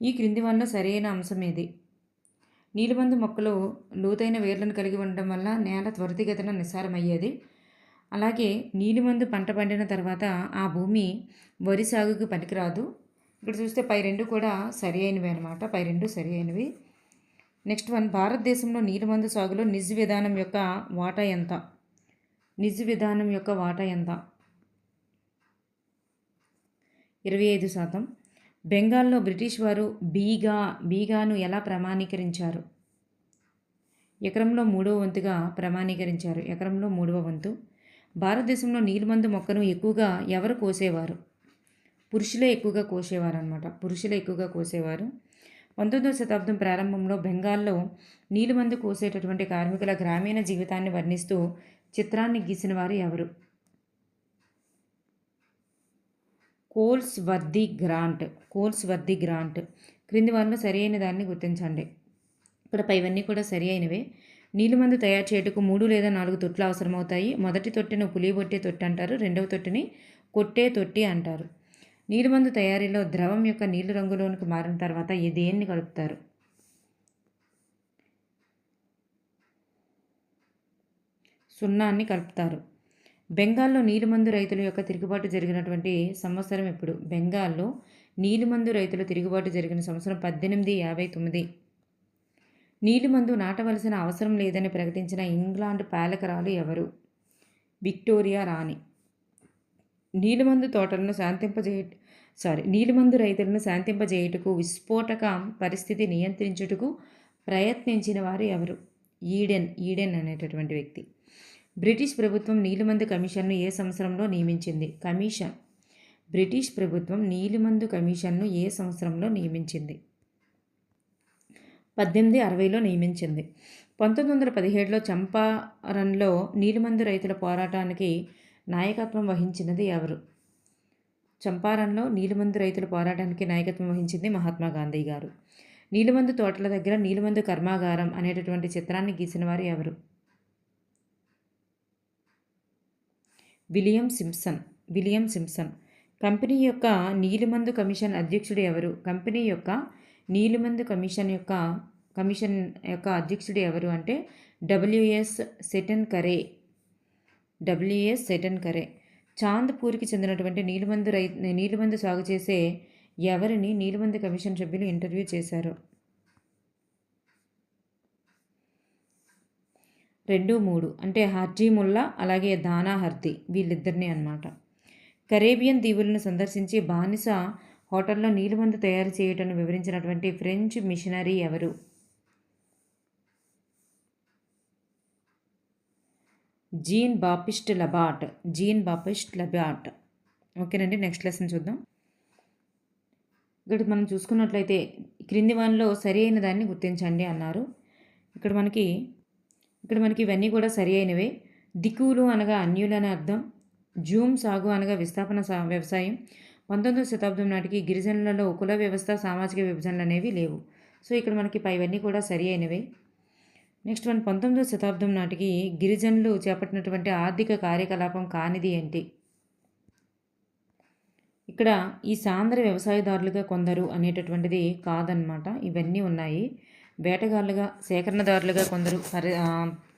ఈ క్రింది వల్ల సరైన అంశం ఏది? నీలిమందు మొక్కలు లోతైన వేర్లను కలిగి ఉండడం వల్ల నేల త్వరితగతిన నిస్సారమయ్యేది. అలాగే నీలిమందు పంట పండిన తర్వాత ఆ భూమి వరి సాగుకు పనికిరాదు. ఇక్కడ చూస్తే పై రెండు కూడా సరి అయినవి అనమాట. పై రెండు సరి అయినవి. నెక్స్ట్ వన్, భారతదేశంలో నీలిమందు సాగులో నిజ్ విధానం యొక్క వాటా ఎంత? నిజ్ విధానం యొక్క వాటా ఎంత? 25%. బెంగాల్లో బ్రిటిష్ వారు బీగాను ఎలా ప్రమాణీకరించారు? ఎకరంలో 3వ వంతుగా ప్రమాణీకరించారు. ఎకరంలో 3వ వంతు. భారతదేశంలో నీలిమందు మొక్కను ఎక్కువగా ఎవరు కోసేవారు? పురుషులే ఎక్కువగా కోసేవారు అనమాట. పురుషులే ఎక్కువగా కోసేవారు. 19వ శతాబ్దం ప్రారంభంలో బెంగాల్లో నీలిమందు కోసేటటువంటి కార్మికుల గ్రామీణ జీవితాన్ని వర్ణిస్తూ చిత్రాన్ని గీసిన వారు ఎవరు? కోల్స్వర్ది గ్రాంట్ క్రింది వారిలో సరి అయిన దాన్ని గుర్తించండి. ఇక్కడ పైవన్నీ కూడా సరి అయినవే. నీలిమందు తయారు చేయుటకు 3 లేదా 4 తొట్లు అవసరమవుతాయి. మొదటి తొట్టెను పులియబొట్టే తొట్టి అంటారు. రెండవ తొట్టిని కొట్టే తొట్టి అంటారు. నీలిమందు తయారీలో ద్రవం యొక్క నీలి రంగులోనికి మారిన తర్వాత దేన్ని కలుపుతారు? సున్నాన్ని కలుపుతారు. బెంగాల్లో నీలిమందు రైతుల యొక్క తిరుగుబాటు జరిగినటువంటి సంవత్సరం ఎప్పుడు? బెంగాల్లో నీలిమందు రైతుల తిరుగుబాటు జరిగిన సంవత్సరం 1859. నీలిమందు నాటవలసిన అవసరం లేదని ప్రకటించిన ఇంగ్లాండ్ పాలకరాలు ఎవరు? విక్టోరియా రాణి. నీలిమందు రైతులను శాంతింపజేయుటకు విస్ఫోటక పరిస్థితి నియంత్రించుటకు ప్రయత్నించిన వారు ఎవరు? ఈడెన్ అనేటటువంటి వ్యక్తి. బ్రిటిష్ ప్రభుత్వం నీలిమందు కమిషన్ను ఏ సంవత్సరంలో నియమించింది? బ్రిటిష్ ప్రభుత్వం నీలిమందు కమిషన్ను ఏ సంవత్సరంలో నియమించింది? 1860లో నియమించింది. 1917లో చంపారన్లో నీలిమందు రైతుల పోరాటానికి నాయకత్వం వహించినది ఎవరు? చంపారన్లో నీలిమందు రైతుల పోరాటానికి నాయకత్వం వహించింది మహాత్మా గాంధీ గారు. నీలిమందు తోటల దగ్గర నీలిమందు కర్మాగారం అనేటటువంటి చిత్రాన్ని గీసిన వారు ఎవరు? William Simpson. కంపెనీ యొక్క నీలిమందు కమిషన్ అధ్యక్షుడు ఎవరు? కంపెనీ యొక్క నీలిమందు కమిషన్ యొక్క అధ్యక్షుడు ఎవరు అంటే డబ్ల్యూఎస్ సెటన్ కరే. చాంద్పూర్కి చెందినటువంటి నీలిమందు సాగు చేసే ఎవరిని నీలిమందు కమిషన్ సభ్యులు ఇంటర్వ్యూ చేశారు? 2, 3 అంటే హార్జీ ముల్లా అలాగే దానా హర్దీ వీళ్ళిద్దరిని అన్నమాట. కరేబియన్ దీవులను సందర్శించి బానిస హోటల్లో నీలిమందు తయారు చేయటం వివరించినటువంటి ఫ్రెంచ్ మిషనరీ ఎవరు? Jean Baptiste Labat. ఓకేనండి, నెక్స్ట్ లెసన్ చూద్దాం. ఇక్కడ మనం చూసుకున్నట్లయితే క్రింది వానిలో సరి అయిన దాన్ని గుర్తించండి అన్నారు. ఇక్కడ మనకి ఇవన్నీ కూడా సరి అయినవే. దిక్కులు అనగా అన్యులు అనే అర్థం. జూమ్ సాగు అనగా విస్థాపన వ్యవసాయం. 19వ శతాబ్దం నాటికి గిరిజనులలో కుల వ్యవస్థ, సామాజిక విభజనలు అనేవి లేవు. సో ఇక్కడ మనకి పైవన్నీ కూడా సరి అయినవే. నెక్స్ట్ 19వ శతాబ్దం నాటికి గిరిజనులు చేపట్టినటువంటి ఆర్థిక కార్యకలాపం కానిది ఏంటి? ఇక్కడ ఈ సాంద్ర వ్యవసాయదారులుగా కొందరు అనేటటువంటిది కాదనమాట. ఇవన్నీ ఉన్నాయి. వేటగాళ్ళుగా, సేకరణదారులుగా కొందరు,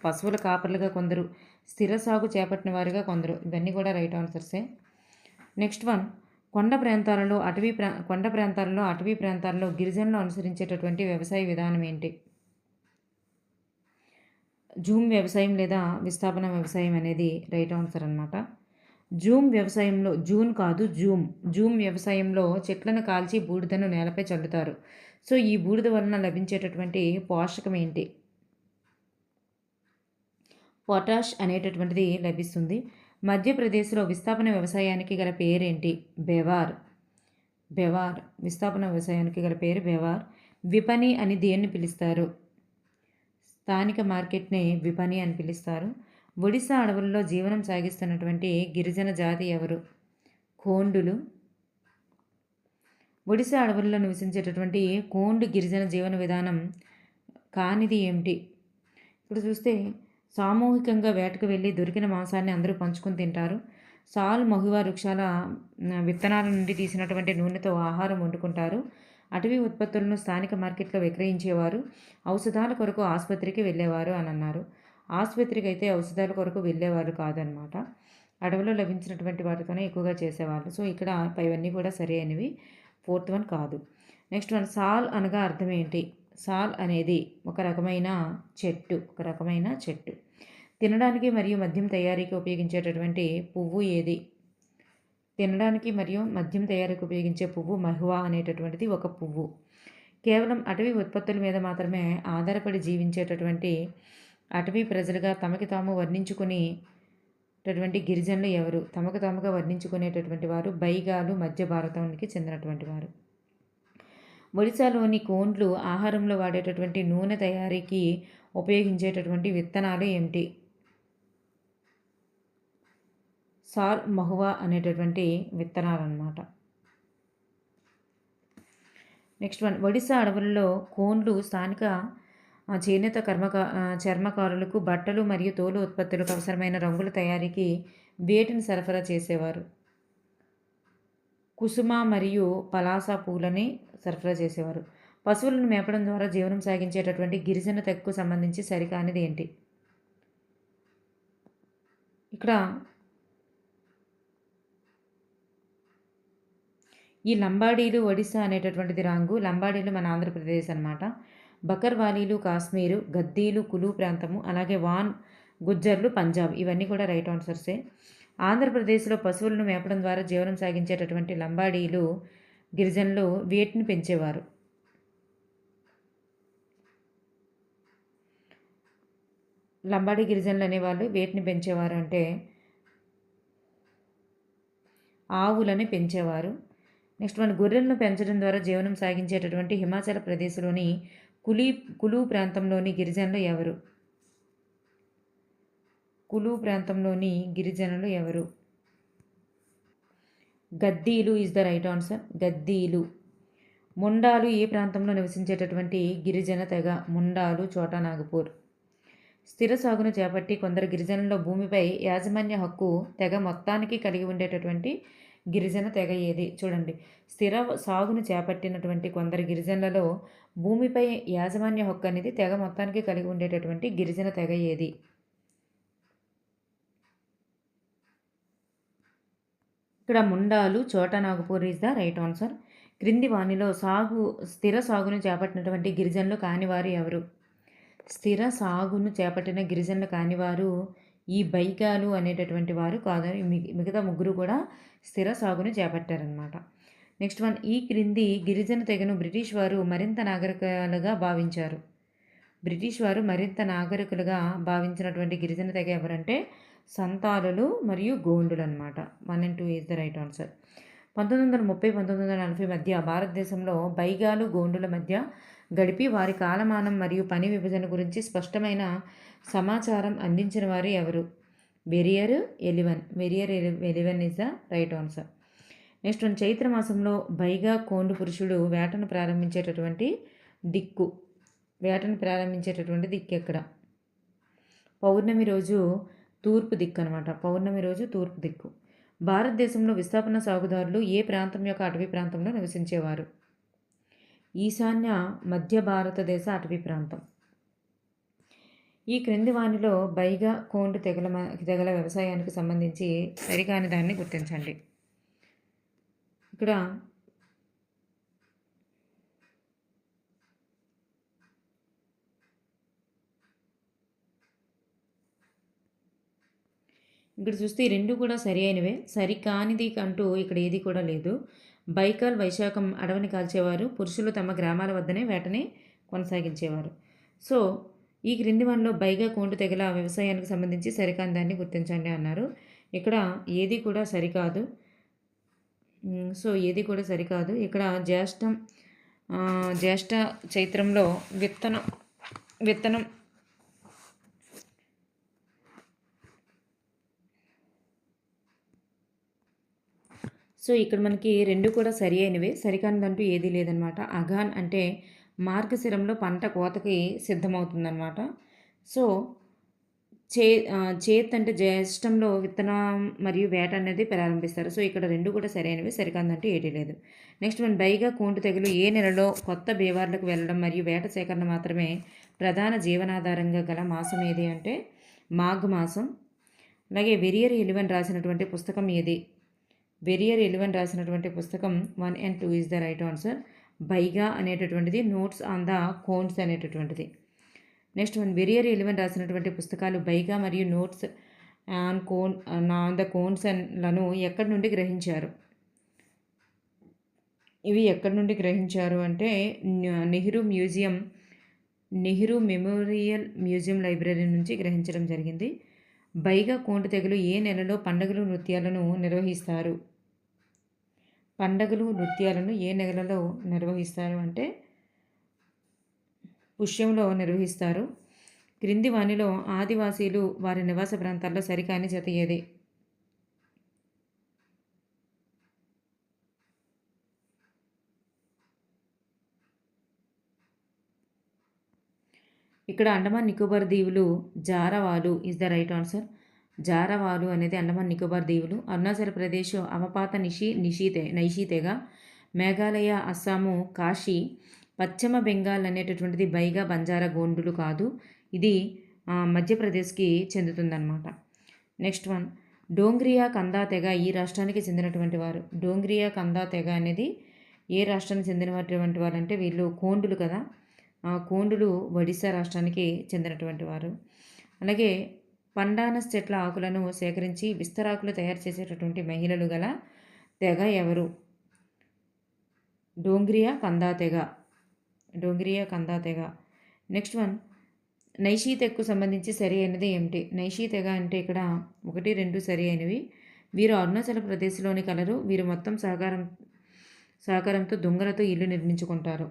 పశువుల కాపర్లుగా కొందరు, స్థిర సాగు చేపట్టిన వారుగా కొందరు. ఇవన్నీ కూడా రైట్ ఆన్సర్సే. నెక్స్ట్ కొండ ప్రాంతాలలో అటవీ ప్రాంతాలలో గిరిజనులు అనుసరించేటటువంటి వ్యవసాయ విధానం ఏంటి? జూమ్ వ్యవసాయం లేదా విస్థాపన వ్యవసాయం అనేది రైట్ ఆన్సర్ అన్నమాట. జూమ్ వ్యవసాయంలో చెట్లను కాల్చి బూడిదను నేలపై చల్లుతారు. సో ఈ బూడిద వలన లభించేటటువంటి పోషకం ఏంటి? పొటాష్ అనేటటువంటిది లభిస్తుంది. మధ్యప్రదేశ్లో విస్థాపన వ్యవసాయానికి గల పేరేంటి? బెవార్. విస్థాపన వ్యవసాయానికి గల పేరు బెవార్. విపణి అని దేన్ని పిలుస్తారు? స్థానిక మార్కెట్ని విపణి అని పిలుస్తారు. ఒడిశా అడవుల్లో జీవనం సాగిస్తున్నటువంటి గిరిజన జాతి ఎవరు? కోండులు. ఒడిశా అడవుల్లో నివసించేటటువంటి కోండు గిరిజన జీవన విధానం కానిది ఏమిటి? ఇప్పుడు చూస్తే సామూహికంగా వేటకు వెళ్ళి దొరికిన మాంసాన్ని అందరూ పంచుకొని తింటారు. సాల్ మహువా వృక్షాల విత్తనాల నుండి తీసినటువంటి నూనెతో ఆహారం వండుకుంటారు. అటవీ ఉత్పత్తులను స్థానిక మార్కెట్లో విక్రయించేవారు. ఔషధాల కొరకు ఆసుపత్రికి వెళ్ళేవారు అని అన్నారు. ఆసుపత్రికి అయితే ఔషధాల కొరకు వెళ్ళేవారు కాదనమాట. అడవిలో లభించినటువంటి వాటితోనే ఎక్కువగా చేసేవాళ్ళు. సో ఇక్కడ పైవన్నీ కూడా సరి అయినవి. 4th కాదు. నెక్స్ట్ సాల్ అనగా అర్థం ఏంటి? సాల్ అనేది ఒక రకమైన చెట్టు. తినడానికి మరియు మద్యం తయారీకి ఉపయోగించేటటువంటి పువ్వు ఏది? తినడానికి మరియు మద్యం తయారీకి ఉపయోగించే పువ్వు మహువా అనేటటువంటిది ఒక పువ్వు. కేవలం అటవీ ఉత్పత్తుల మీద మాత్రమే ఆధారపడి జీవించేటటువంటి అటవీ ప్రజలుగా తమకి తాము వర్ణించుకునేటటువంటి గిరిజనులు ఎవరు? తమకు తాముగా వర్ణించుకునేటటువంటి వారు బైగాలు, మధ్య భారతానికి చెందినటువంటి వారు. ఒడిశాలోని కోండ్లు ఆహారంలో వాడేటటువంటి నూనె తయారీకి ఉపయోగించేటటువంటి విత్తనాలు ఏమిటి? సాల్ మహువా అనేటటువంటి విత్తనాలు అన్నమాట. నెక్స్ట్ వన్, ఒడిశా అడవులలో కోన్లు స్థానిక చేనేత చర్మకారులకు బట్టలు మరియు తోలు ఉత్పత్తులకు అవసరమైన రంగుల తయారీకి వేటిని సరఫరా చేసేవారు? కుసుమ మరియు పలాస పూలని సరఫరా చేసేవారు. పశువులను మేపడం ద్వారా జీవనం సాగించేటటువంటి గిరిజన తెగకు సంబంధించి సరికానిది ఏంటి? ఇక్కడ ఈ లంబాడీలు ఒడిస్సా అనేటటువంటిది రాంగు. లంబాడీలు మన ఆంధ్రప్రదేశ్ అనమాట. బకర్వాలీలు కాశ్మీరు, గద్దీలు కులు ప్రాంతము, అలాగే వాన్ గుజ్జర్లు పంజాబ్. ఇవన్నీ కూడా రైట్ ఆన్సర్సే. ఆంధ్రప్రదేశ్లో పశువులను మేపడం ద్వారా జీవనం సాగించేటటువంటి లంబాడీలు గిరిజనులు వేటిని పెంచేవారు? లంబాడీ గిరిజనులు అనేవాళ్ళు వేటిని పెంచేవారు అంటే ఆవులని పెంచేవారు. నెక్స్ట్ మన గొర్రెలను పెంచడం ద్వారా జీవనం సాగించేటటువంటి హిమాచల్ ప్రదేశ్లోని కులు ప్రాంతంలోని గిరిజనులు ఎవరు? కులు ప్రాంతంలోని గిరిజనులు ఎవరు? గద్దీలు ఈజ్ ద రైట్ ఆన్సర్. గద్దీలు. ముండాలు ఏ ప్రాంతంలో నివసించేటటువంటి గిరిజన తెగ? ముండాలు చోటా నాగపూర్. స్థిర సాగును చేపట్టి కొందరు గిరిజనుల భూమిపై యాజమాన్య హక్కు తెగ మొత్తానికి కలిగి ఉండేటటువంటి గిరిజన తెగ ఏది? చూడండి, స్థిర సాగును చేపట్టినటువంటి కొందరు గిరిజనులలో భూమిపై యాజమాన్య హక్కు అనేది తెగ మొత్తానికి కలిగి ఉండేటటువంటి గిరిజన తెగ ఏది? ఇక్కడ ముండాలు చోటా Nagpur is the right answer. క్రింది వానిలో స్థిర సాగును చేపట్టినటువంటి గిరిజనులు కానివారు ఎవరు? స్థిర సాగును చేపట్టిన గిరిజనులు కానివారు ఈ బైగాలు అనేటటువంటి వారు కాదు. మిగతా ముగ్గురు కూడా స్థిర సాగును చేపట్టారనమాట. నెక్స్ట్ వన్, ఈ క్రింది గిరిజన తెగను బ్రిటిష్ వారు మరింత నాగరికులుగా భావించారు. బ్రిటిష్ వారు మరింత నాగరికులుగా భావించినటువంటి గిరిజన తెగ ఎవరంటే సంతాలులు మరియు గోండులు అనమాట. 1 and 2 is the right answer. 1930-1940 మధ్య భారతదేశంలో బైగాలు గోండుల మధ్య గడిపి వారి కాలమానం మరియు పని విభజన గురించి స్పష్టమైన సమాచారం అందించిన వారు ఎవరు? Verrier Elwin. Verrier Elwin is the right answer. Next one, చైత్రమాసంలో బైగా కోండు పురుషుడు వేటను ప్రారంభించేటటువంటి దిక్కు ఎక్కడ? పౌర్ణమి రోజు తూర్పు దిక్కు అనమాట. పౌర్ణమి రోజు తూర్పు దిక్కు. భారతదేశంలో విస్థాపన సాగుదారులు ఏ ప్రాంతం యొక్క అటవీ ప్రాంతంలో నివసించేవారు? ఈశాన్య మధ్య భారతదేశ అటవీ ప్రాంతం. ఈ క్రింది వానిలో బైగా కోండు తెగల వ్యవసాయానికి సంబంధించి సరికాని దాన్ని గుర్తించండి. ఇక్కడ చూస్తే ఈ రెండు కూడా సరి అయినవే. సరికానిది అంటూ ఇక్కడ ఏది కూడా లేదు. బైకాల్ వైశాఖం అడవిని కాల్చేవారు. పురుషులు తమ గ్రామాల వద్దనే వేటని కొనసాగించేవారు. సో ఈ క్రింది వానిలో బైగా కోండు తెగల వ్యవసాయానికి సంబంధించి సరికాని దాన్ని గుర్తించండి అన్నారు. ఇక్కడ ఏది కూడా సరికాదు. ఏది కూడా సరికాదు. ఇక్కడ జ్యేష్ఠ చైత్రంలో విత్తనం ఇక్కడ మనకి రెండు కూడా సరి అయినవే. సరికానిదంటూ ఏదీ లేదనమాట. అగాన్ అంటే మార్గశిరంలో పంట కోతకి సిద్ధమవుతుందన్నమాట. చేత్ అంటే జ్యేష్టంలో విత్తనం మరియు వేట అనేది ప్రారంభిస్తారు. ఇక్కడ రెండు కూడా సరైనవి. సరికాదంటూ ఏదీ లేదు. నెక్స్ట్ మన బైగా కోండు తెగలు ఏ నెలలో కొత్త బేవార్లకు వెళ్ళడం మరియు వేట సేకరణ మాత్రమే ప్రధాన జీవనాధారంగా గల మాసం ఏది అంటే మాఘ్ మాసం. అలాగే వెరియర్ ఎలివన్ రాసినటువంటి పుస్తకం ఏది? వెరియర్ ఎలివన్ రాసినటువంటి పుస్తకం 1 and 2 is the right answer. Baiga అనేటటువంటిది నోట్స్ ఆన్ ద కోన్స్ అనేటటువంటిది. నెక్స్ట్ వన్, వెరియర్ ఎలివన్ రాసినటువంటి పుస్తకాలు బైగా మరియు నోట్స్ ఆన్ ద కోన్స్లను ఎక్కడి నుండి గ్రహించారు? ఇవి ఎక్కడి నుండి గ్రహించారు అంటే నెహ్రూ మెమోరియల్ మ్యూజియం లైబ్రరీ నుంచి గ్రహించడం జరిగింది. బైగా కోండు తెగలు ఏ నెలలో పండుగలు నృత్యాలను నిర్వహిస్తారు? ఏ నెలలో నిర్వహిస్తారు అంటే పుష్యంలో నిర్వహిస్తారు. క్రింది వానిలో ఆదివాసీలు వారి నివాస ప్రాంతాల్లో సరికాని జత ఏది? ఇక్కడ అండమాన్ నికోబార్ దీవులు జారవాలు ఇస్ ద రైట్ ఆన్సర్. జారవాలు అనేది అండమాన్ నికోబార్ దీవులు. అరుణాచల్ ప్రదేశ్ అవపాత నైషితేగా, మేఘాలయ అస్సాము కాశీ, పశ్చిమ బెంగాల్ అనేటటువంటిది బైగా బంజారా గోండులు కాదు, ఇది మధ్యప్రదేశ్కి చెందుతుందన్నమాట. నెక్స్ట్ వన్, డోంగ్రియా కందా తెగ ఈ రాష్ట్రానికి చెందినటువంటి వారు. డోంగ్రియా కందా తెగ అనేది ఏ రాష్ట్రానికి చెందినటువంటి వారు అంటే వీళ్ళు కోండులు కదా, కోండులు ఒడిశా రాష్ట్రానికి చెందినటువంటి వారు. అలాగే పండానస్ చెట్ల ఆకులను సేకరించి విస్తరాకులు తయారు చేసేటటువంటి మహిళలు గల తెగ ఎవరు? డోంగ్రియా కందా తెగ. డోంగ్రియా కందా తెగ. నెక్స్ట్ వన్, నైషీ తెగకు సంబంధించి సరి అయినది ఏమిటి? నైషీ తెగ అంటే ఇక్కడ 1, 2 సరి అయినవి. వీరు అరుణాచల్ ప్రదేశ్లోని కలరు. వీరు మొత్తం సహకారంతో దొంగలతో ఇల్లు నిర్మించుకుంటారు.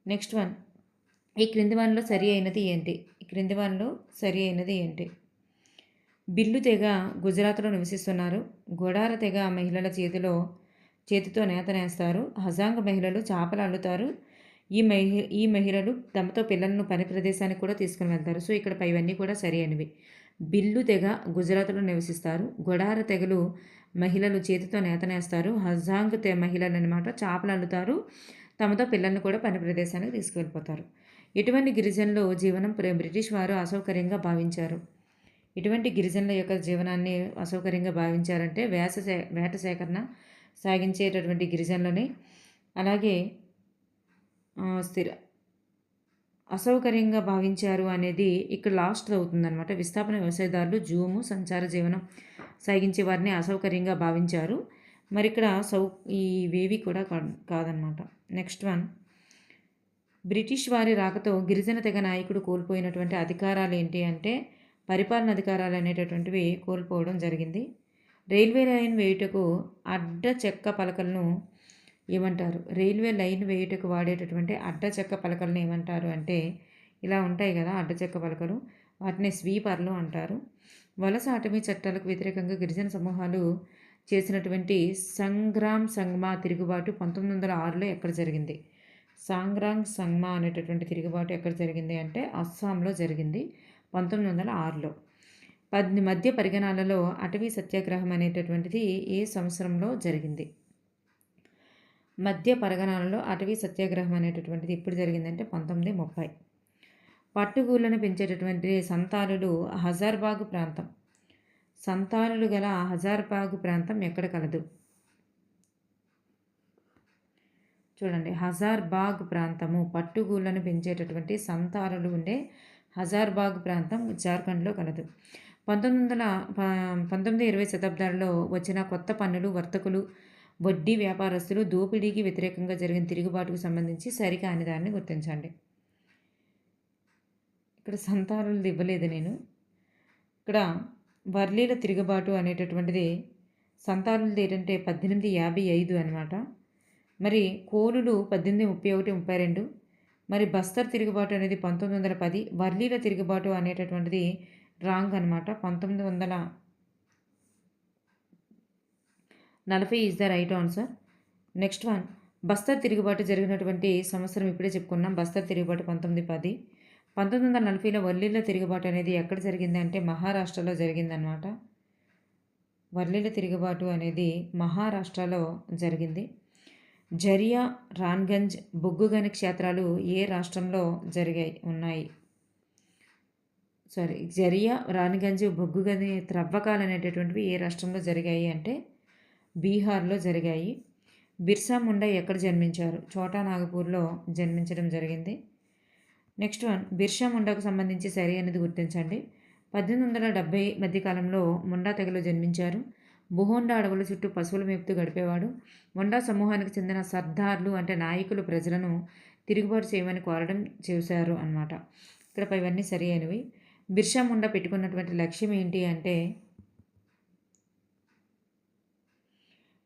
నెక్స్ట్ వన్, ఈ క్రింది వానిలో సరి అయినది ఏంటి? ఈ క్రింది వానిలో సరి అయినది ఏంటి? బిల్లు తెగ గుజరాత్లో నివసిస్తున్నారు. గొడార తెగ మహిళల చేతితో నేత నేస్తారు. హజాంగ్ మహిళలు చేపలు అల్లుతారు. ఈ మహిళలు తమతో పిల్లలను పని ప్రదేశానికి కూడా తీసుకుని వెళ్తారు. సో ఇక్కడ పైవన్నీ కూడా సరి అయినవి. బిల్లు తెగ గుజరాత్లో నివసిస్తారు. గొడార తెగలు మహిళలు చేతితో నేత నేస్తారు. హజాంగ్ మహిళలు అనమాట చేపలు అల్లుతారు. తమతో పిల్లలను కూడా పని ప్రదేశానికి తీసుకువెళ్ళిపోతారు. ఇటువంటి గిరిజనులు జీవనం బ్రిటిష్ వారు అసౌకర్యంగా భావించారు. ఇటువంటి గిరిజనుల యొక్క జీవనాన్ని అసౌకర్యంగా భావించారంటే వేట సేకరణ సాగించేటటువంటి గిరిజనులని, అలాగే అసౌకర్యంగా భావించారు అనేది ఇక్కడ లాస్ట్ అవుతుందన్నమాట. విస్థాపన వ్యవసాయదారులు జూము సంచార జీవనం సాగించే వారిని అసౌకర్యంగా భావించారు. మరి ఇక్కడ ఇవేవి కూడా కాదనమాట. నెక్స్ట్ వన్, బ్రిటిష్ వారి రాకతో గిరిజన తెగ నాయకుడు కోల్పోయినటువంటి అధికారాలు ఏంటి అంటే పరిపాలన అధికారాలు అనేటటువంటివి కోల్పోవడం జరిగింది. రైల్వే లైన్ వేయుటకు అడ్డ చెక్క పలకలను ఏమంటారు? రైల్వే లైన్ వేయుటకు వాడేటటువంటి అడ్డ చెక్క పలకలను ఏమంటారు అంటే ఇలా ఉంటాయి కదా అడ్డ చెక్క పలకలు, వాటిని స్వీపర్లు అంటారు. వలస అటవీ చట్టాలకు వ్యతిరేకంగా గిరిజన సమూహాలు చేసినటువంటి సంగ్రామ్ సంగ్మా తిరుగుబాటు 1906లో ఎక్కడ జరిగింది? సాంగ్రాంగ్ సంగ్మా అనేటటువంటి తిరుగుబాటు ఎక్కడ జరిగింది అంటే అస్సాంలో జరిగింది 1906లో. మధ్య పరిగణాలలో అటవీ సత్యాగ్రహం అనేటటువంటిది ఏ సంవత్సరంలో జరిగింది? మధ్య పరగణాలలో అటవీ సత్యాగ్రహం అనేటటువంటిది ఎప్పుడు జరిగిందంటే 1930. పట్టుగూళ్ళను పెంచేటటువంటి సంతాలులు హజార్బాగ్ ప్రాంతం. సంతాలులు గల హజార్బాగ్ ప్రాంతం ఎక్కడ కలదు? చూడండి, హజార్బాగ్ ప్రాంతము పట్టుగూళ్ళను పెంచేటటువంటి సంతాలులు ఉండే హజార్బాగ్ ప్రాంతం జార్ఖండ్లో కలదు. 1920 శతాబ్దాలలో వచ్చిన కొత్త పన్నులు, వర్తకులు, వడ్డీ వ్యాపారస్తులు దోపిడీకి వ్యతిరేకంగా జరిగిన తిరుగుబాటుకు సంబంధించి సరికాని దాన్ని గుర్తించండి. ఇక్కడ సంతాలులు ఇవ్వలేదు నేను. ఇక్కడ వర్లీల తిరుగుబాటు అనేటటువంటిది సంతాలులు ఏంటంటే 1855 అనమాట. మరి కోలులు 1831, 32. మరి బస్తర్ తిరుగుబాటు అనేది 1910. వర్లీల తిరుగుబాటు అనేటటువంటిది రాంగ్ అనమాట. 1940 is the right answer. Next one, Bastar తిరుగుబాటు జరిగినటువంటి సంవత్సరం ఇప్పుడే చెప్పుకున్నాం. బస్తర్ తిరుగుబాటు 1910. 1940లో వర్లీల తిరుగుబాటు అనేది ఎక్కడ జరిగింది అంటే మహారాష్ట్రలో జరిగిందనమాట. వర్లీల తిరుగుబాటు అనేది మహారాష్ట్రలో జరిగింది. జరియా, రాన్గంజ్ బొగ్గుగని క్షేత్రాలు ఏ రాష్ట్రంలో ఉన్నాయి? జరియా, రాన్గంజ్ బొగ్గుగని త్రవ్వకాలు అనేటటువంటివి ఏ రాష్ట్రంలో జరిగాయి అంటే బీహార్లో జరిగాయి. బిర్సా ముండా ఎక్కడ జన్మించారు? చోటా నాగపూర్లో జన్మించడం జరిగింది. నెక్స్ట్ వన్, బిర్సా ముండాకు సంబంధించి సరి అనేది గుర్తించండి. 1870 మధ్యకాలంలో ముండా తెగలో జన్మించారు. బుహోండా అడవుల చుట్టూ పశువులు మేపుతూ గడిపేవాడు. ముండా సమూహానికి చెందిన సర్దార్లు అంటే నాయకులు ప్రజలను తిరుగుబాటు చేయమని కోరడం చేశారు అన్నమాట. ఇక్కడ ఇవన్నీ సరి అయినవి. బిర్సా ముండా పెట్టుకున్నటువంటి లక్ష్యం ఏంటి అంటే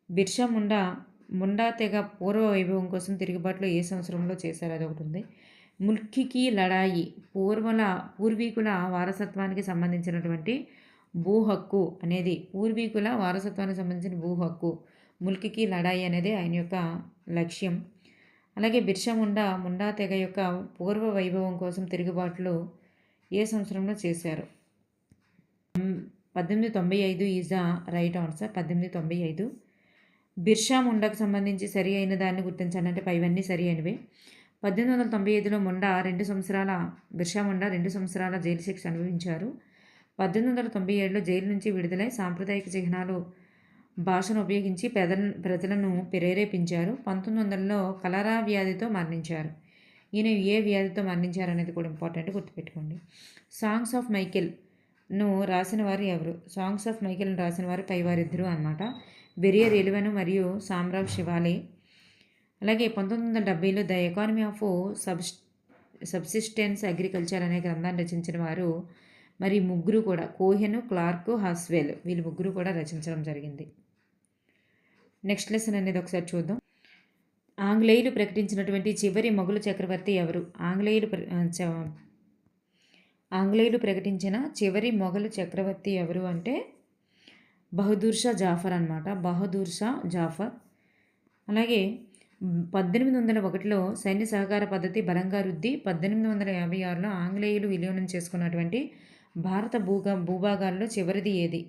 బిర్సా ముండా తెగ పూర్వ వైభవం కోసం తిరుగుబాటులో ఏ సంవత్సరంలో చేశారు అదొకటి ఉంది. ముల్కీ కీ లడాయి పూర్వీకుల వారసత్వానికి సంబంధించినటువంటి భూ హక్కు అనేది పూర్వీకుల వారసత్వానికి సంబంధించిన భూ హక్కు ముల్కీ కీ లడాయి అనేది ఆయన యొక్క లక్ష్యం. అలాగే బిర్సా ముండా తెగ యొక్క పూర్వ వైభవం కోసం తిరుగుబాట్లు ఏ సంవత్సరంలో చేశారు? 1895 is the right answer. 1895. Birsa ముండాకు సంబంధించి సరి అయిన దాన్ని గుర్తించండి అంటే ఇవన్నీ సరి అయినవే. 1895లో బిర్సా ముండా 2 సంవత్సరాల జైలు శిక్ష అనుభవించారు. 1897లో జైలు నుంచి విడుదలై సాంప్రదాయిక చిహ్నాలు భాషను ఉపయోగించి ప్రజలను ప్రేరేపించారు. 1900లో కలరా వ్యాధితో మరణించారు. ఈయన ఏ వ్యాధితో మరణించారు అనేది కూడా ఇంపార్టెంట్, గుర్తుపెట్టుకోండి. సాంగ్స్ ఆఫ్ మైకేల్ను రాసిన వారు ఎవరు? సాంగ్స్ ఆఫ్ మైకేల్ను రాసిన వారు పైవారిద్దరు అనమాట. బెరియర్ ఎలివెను మరియు సామ్రావ్ శివాలే. అలాగే 1970లో the economy of subsistence agriculture అనే గ్రంథాన్ని రచించిన వారు మరి ముగ్గురు కూడా కోహెను, క్లార్క్, హాస్వెల్, వీళ్ళు ముగ్గురు కూడా రచించడం జరిగింది. నెక్స్ట్ లెసన్ అనేది ఒకసారి చూద్దాం. ఆంగ్లేయులు ప్రకటించినటువంటి చివరి మొఘలు చక్రవర్తి ఎవరు? ఆంగ్లేయులు ప్రకటించిన చివరి మొఘలు చక్రవర్తి ఎవరు అంటే బహదూర్ షా జాఫర్ అనమాట. బహదూర్ షా జాఫర్. అలాగే 1801లో సైన్య సహకార పద్ధతి బలంగా వృద్ధి. 1856లో ఆంగ్లేయులు విలీనం చేసుకున్నటువంటి భారత భూభాగాల్లో చివరిది ఏది?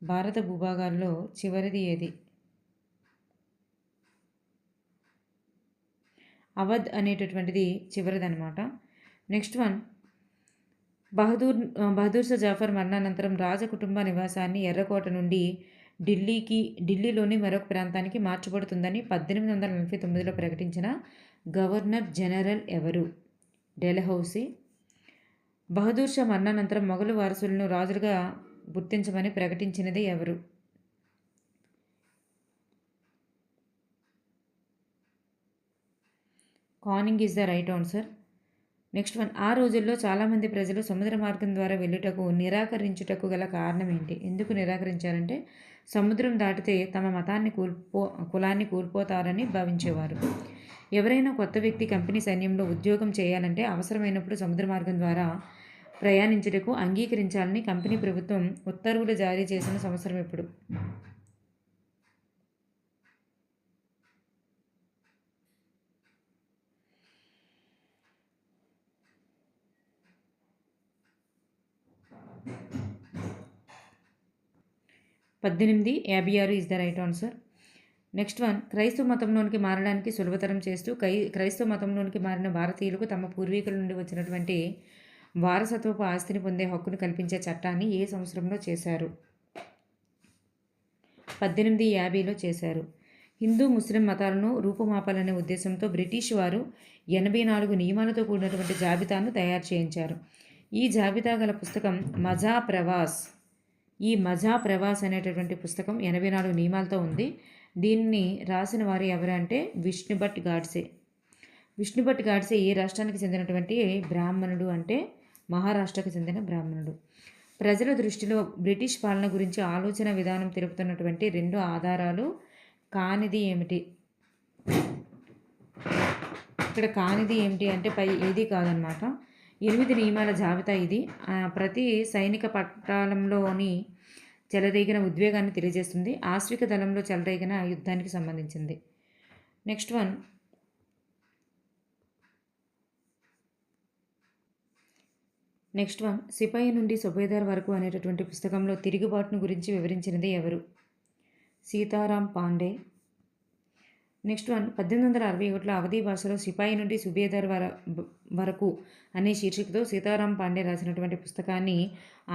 భారత భూభాగాల్లో చివరిది ఏది? అవధ్ అనేటటువంటిది చివరిదనమాట. నెక్స్ట్ వన్, బహదూర్ షా జాఫర్ మరణానంతరం రాజకుటుంబ నివాసాన్ని ఎర్రకోట నుండి ఢిల్లీలోని మరొక ప్రాంతానికి మార్చబడుతుందని 1849లో ప్రకటించిన గవర్నర్ జనరల్ ఎవరు? డెల్హౌసీ. బహదూర్ షా మరణానంతరం మొఘలు వారసులను రాజులుగా గుర్తించమని ప్రకటించినది ఎవరు? Canning is the right answer. Next one, ఆ రోజుల్లో చాలామంది ప్రజలు సముద్ర మార్గం ద్వారా వెళ్ళుటకు నిరాకరించుటకు గల కారణం ఏంటి? ఎందుకు నిరాకరించారంటే సముద్రం దాటితే తమ కులాన్ని కోల్పోతారని భావించేవారు. ఎవరైనా కొత్త వ్యక్తి కంపెనీ సైన్యంలో ఉద్యోగం చేయాలంటే అవసరమైనప్పుడు సముద్ర మార్గం ద్వారా ప్రయాణించుటకు అంగీకరించాలని కంపెనీ ప్రభుత్వం ఉత్తర్వులు జారీ చేసిన సంవత్సరం ఎప్పుడు? పద్దెనిమిది 56 is the right answer. Next one, క్రైస్తవ మతంలోనికి మారడానికి సులభతరం చేస్తూ క్రైస్తవ మతంలోనికి మారిన భారతీయులకు తమ పూర్వీకుల నుండి వచ్చినటువంటి వారసత్వపు ఆస్తిని పొందే హక్కును కల్పించే చట్టాన్ని ఏ సంవత్సరంలో చేశారు? 1850లో చేశారు. హిందూ ముస్లిం మతాలను రూపుమాపాలనే ఉద్దేశంతో బ్రిటిష్ వారు 84 నియమాలతో కూడినటువంటి జాబితాను తయారు చేయించారు. ఈ జాబితా గల పుస్తకం మజా ప్రవాస్ అనేటటువంటి పుస్తకం 84 నియమాలతో ఉంది. దీన్ని రాసిన వారు ఎవరు అంటే విష్ణుభట్ గాడ్సే. విష్ణుభట్ గాడ్సే ఏ రాష్ట్రానికి చెందినటువంటి బ్రాహ్మణుడు అంటే మహారాష్ట్రకు చెందిన బ్రాహ్మణుడు. ప్రజల దృష్టిలో బ్రిటిష్ పాలన గురించి ఆలోచన విధానం తెలుపుతున్నటువంటి 2 ఆధారాలు కానిది ఏమిటి? ఇక్కడ కానిది ఏమిటి అంటే ఏది కాదనమాట. 8 నియమాల జాబితా ఇది. ప్రతి సైనిక పట్టాలంలోని చెలరేగిన ఉద్వేగాన్ని తెలియజేస్తుంది. ఆశ్విక దళంలో చెలరేగిన యుద్ధానికి సంబంధించింది. నెక్స్ట్ వన్, సిపాయి నుండి సుబేదార్ వరకు అనేటటువంటి పుస్తకంలో తిరుగుబాటును గురించి వివరించినది ఎవరు? సీతారాం పాండే. నెక్స్ట్ వన్, 1861లో అవధీ భాషలో సిపాయి నుండి సుబేదార్ వరకు అనే శీర్షికతో సీతారాం పాండే రాసినటువంటి పుస్తకాన్ని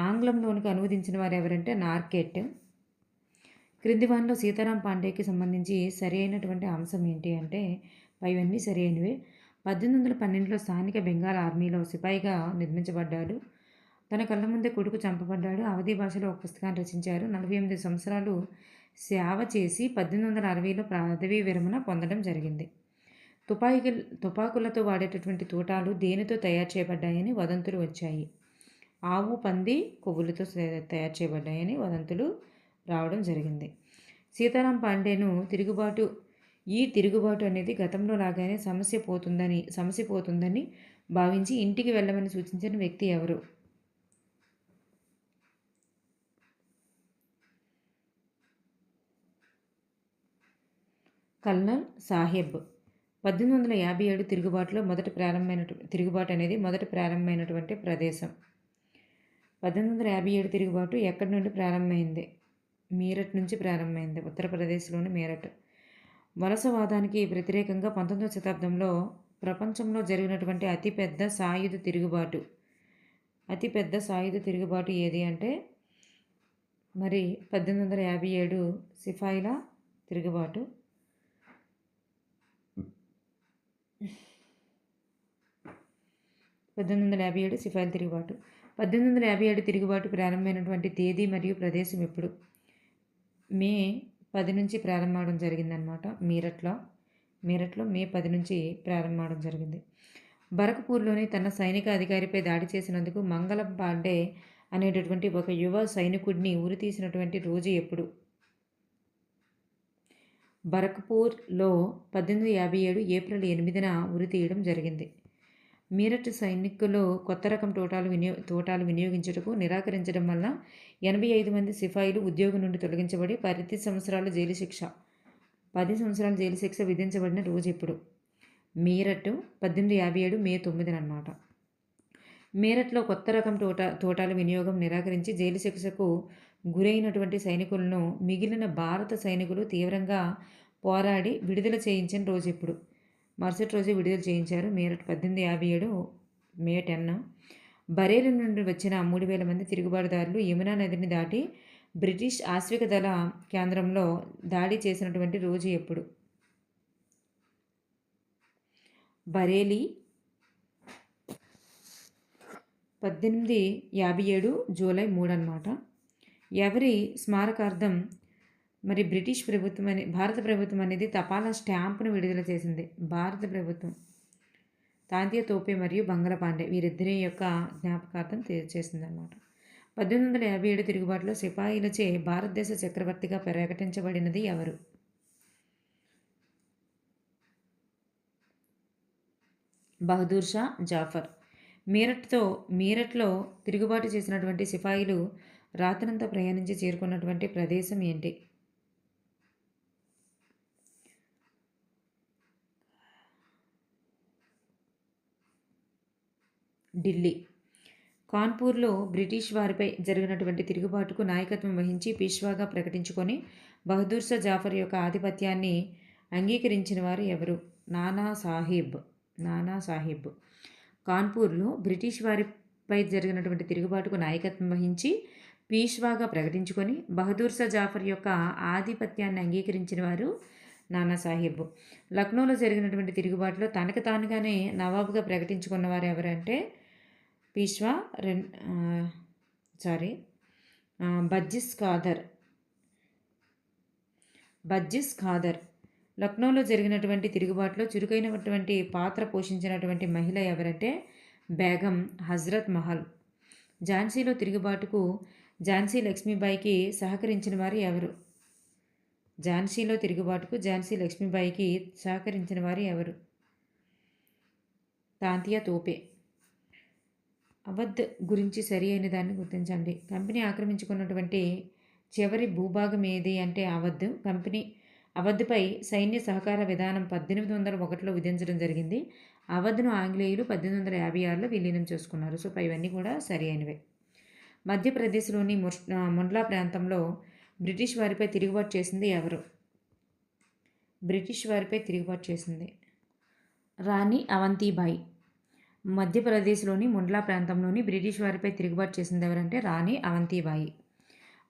ఆంగ్లంలోనికి అనువదించిన వారు ఎవరంటే నార్కెట్. క్రింది వానిలో సీతారాం పాండేకి సంబంధించి సరి అయినటువంటి అంశం ఏంటి అంటే ఇవన్నీ సరి అయినవే. 1812లో స్థానిక బెంగాల్ ఆర్మీలో సిపాయిగా నిర్మించబడ్డాడు. తన కళ్ళ ముందే కొడుకు చంపబడ్డాడు. అవధీ భాషలో ఒక పుస్తకాన్ని రచించారు. 48 సంవత్సరాలు సేవ చేసి 1860లో పదవీ విరమణ పొందడం జరిగింది. తుపాకులతో వాడేటటువంటి తూటాలు దేనితో తయారు చేయబడ్డాయని వదంతులు వచ్చాయి? ఆవు, పంది కొవ్వులతో తయారు చేయబడ్డాయని వదంతులు రావడం జరిగింది. సీతారాం పాండేను తిరుగుబాటు అనేది గతంలో లాగానే సమస్య పోతుందని భావించి ఇంటికి వెళ్ళమని సూచించిన వ్యక్తి ఎవరు? కల్నల్ సాహెబ్. 1857 తిరుగుబాటులో తిరుగుబాటు అనేది మొదట ప్రారంభమైనటువంటి ప్రదేశం. 1857 తిరుగుబాటు ఎక్కడి నుండి ప్రారంభమైంది? మీరట్ నుంచి ప్రారంభమైంది. ఉత్తరప్రదేశ్లోని మీరట్. వలసవాదానికి వ్యతిరేకంగా 19వ శతాబ్దంలో ప్రపంచంలో జరిగినటువంటి అతిపెద్ద సాయుధ తిరుగుబాటు ఏది అంటే మరి 1857 సిపాయిల తిరుగుబాటు. 1857 సిపాయిల తిరుగుబాటు. 1857 తిరుగుబాటు ప్రారంభమైనటువంటి తేదీ మరియు ప్రదేశం ఎప్పుడు? మే 10 నుంచి ప్రారంభమవడం జరిగిందనమాట. మీరట్లో మే 10 నుంచి ప్రారంభమవడం జరిగింది. బరక్పూర్లోని తన సైనిక అధికారిపై దాడి చేసినందుకు మంగళం పాండే అనేటటువంటి ఒక యువ సైనికుడిని ఉరితీసినటువంటి రోజు ఎప్పుడు? బరక్పూర్లో 1857 ఏప్రిల్ 8న ఉరితీయడం జరిగింది. మీరట్ సైనికులు కొత్త రకం తోటాలు వినియోగించుటకు నిరాకరించడం వల్ల 85 మంది సిపాయిలు ఉద్యోగం నుండి తొలగించబడి 10 సంవత్సరాల జైలు శిక్ష విధించబడిన రోజు ఎప్పుడు? మీరట్ 1857 మే 9 అన్నమాట. మీరట్లో కొత్త రకం తోటాల వినియోగం నిరాకరించి జైలు శిక్షకు గురైనటువంటి సైనికులను మిగిలిన భారత సైనికులు తీవ్రంగా పోరాడి విడుదల చేయించిన రోజు ఎప్పుడు? మరుసటి రోజు విడుదల చేయించారు. మీరట్ 1857 మే 10. బరేలి నుండి వచ్చిన 3000 మంది తిరుగుబాటుదారులు యమునా నదిని దాటి బ్రిటిష్ ఆశ్విక దళ కేంద్రంలో దాడి చేసినటువంటి రోజు ఎప్పుడు? బరేలి 1857 జూలై 3 అన్నమాట. ఎవరి స్మారకార్థం మరి భారత ప్రభుత్వం అనేది తపాలా స్టాంపును విడుదల చేసింది? భారత ప్రభుత్వం. తాంతియా తోపే మరియు బంగళ పాండే వీరిద్దరి యొక్క జ్ఞాపకార్థం చేసిందనమాట. 1857 తిరుగుబాటులో సిపాయిలచే భారతదేశ చక్రవర్తిగా ప్రకటించబడినది ఎవరు? బహదూర్ షా జాఫర్. మీరట్లో తిరుగుబాటు చేసినటువంటి సిపాయిలు రాత్రంతా ప్రయాణించి చేరుకున్నటువంటి ప్రదేశం ఏంటి? ఢిల్లీ. కాన్పూర్లో బ్రిటిష్ వారిపై జరిగినటువంటి తిరుగుబాటుకు నాయకత్వం వహించి పీష్వాగా ప్రకటించుకొని బహదూర్ షా జాఫర్ యొక్క ఆధిపత్యాన్ని అంగీకరించిన వారు ఎవరు? నానా సాహెబ్. కాన్పూర్లో బ్రిటిష్ వారిపై జరిగినటువంటి తిరుగుబాటుకు నాయకత్వం వహించి పీష్వాగా ప్రకటించుకొని బహదూర్ షా జాఫర్ యొక్క ఆధిపత్యాన్ని అంగీకరించిన వారు నానాసాహెబ్. లక్నోలో జరిగినటువంటి తిరుగుబాటులో తనకు తానుగానే నవాబుగా ప్రకటించుకున్నవారు ఎవరంటే పీష్వా బజ్జిస్ ఖాదర్. లక్నోలో జరిగినటువంటి తిరుగుబాటులో చురుకైనటువంటి పాత్ర పోషించినటువంటి మహిళ ఎవరంటే బేగం హజ్రత్ మహల్. ఝాన్సీలో తిరుగుబాటుకు ఝాన్సీ లక్ష్మీబాయికి సహకరించిన వారు ఎవరు? ఝాన్సీ లక్ష్మీబాయికి సహకరించిన వారు ఎవరు? తాంతియా తోపే. అవధ్ గురించి సరి అయిన దాన్ని గుర్తించండి. కంపెనీ ఆక్రమించుకున్నటువంటి చివరి భూభాగం ఏది అంటే అవధ్పై సైన్య సహకార విధానం 1801లో విధించడం జరిగింది. అవధ్ను ఆంగ్లేయులు 1856లో విలీనం చేసుకున్నారు. సో ఇవన్నీ కూడా సరి అయినవే. మధ్యప్రదేశ్లోని ముండ్లా ప్రాంతంలో బ్రిటిష్ వారిపై తిరుగుబాటు చేసింది ఎవరు? రాణి అవంతిబాయి. మధ్యప్రదేశ్లోని ముండ్లా ప్రాంతంలోని బ్రిటిష్ వారిపై తిరుగుబాటు చేసింది ఎవరంటే రాణి అవంతిబాయి.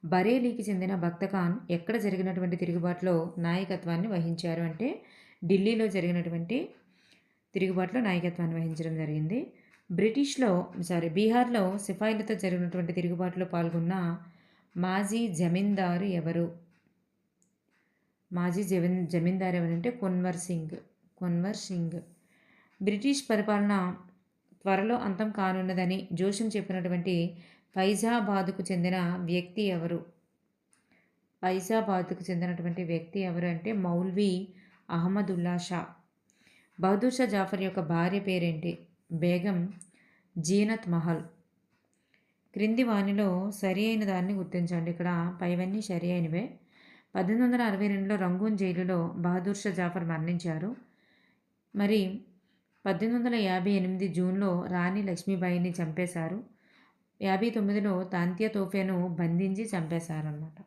బరేలీకి చెందిన భక్తఖాన్ ఎక్కడ జరిగినటువంటి తిరుగుబాటులో నాయకత్వాన్ని వహించారు అంటే ఢిల్లీలో జరిగినటువంటి తిరుగుబాటులో నాయకత్వాన్ని వహించడం జరిగింది. బీహార్లో సిపాయిలతో జరిగినటువంటి తిరుగుబాటులో పాల్గొన్న మాజీ జమీందారు ఎవరు? జమీందారు ఎవరంటే కున్వర్ సింగ్. బ్రిటిష్ పరిపాలన త్వరలో అంతం కానున్నదని జోషం చెప్పినటువంటి ఫైజాబాద్కు చెందిన వ్యక్తి ఎవరు అంటే మౌల్వీ అహ్మదుల్లా షా. బహదూర్ షా జాఫర్ యొక్క భార్య పేరేంటి? బేగం జీనత్ మహల్. క్రింది వానిలో సరి అయిన దాన్ని గుర్తించండి. ఇక్కడ పైవన్నీ సరి అయినవే. 1862లో రంగూన్ జైలులో బహదూర్ షా జాఫర్ మరణించారు. మరి 1858 జూన్లో రాణి లక్ష్మీబాయిని చంపేశారు. 59లో తాంతియా తోపేను బంధించి చంపేశారనమాట.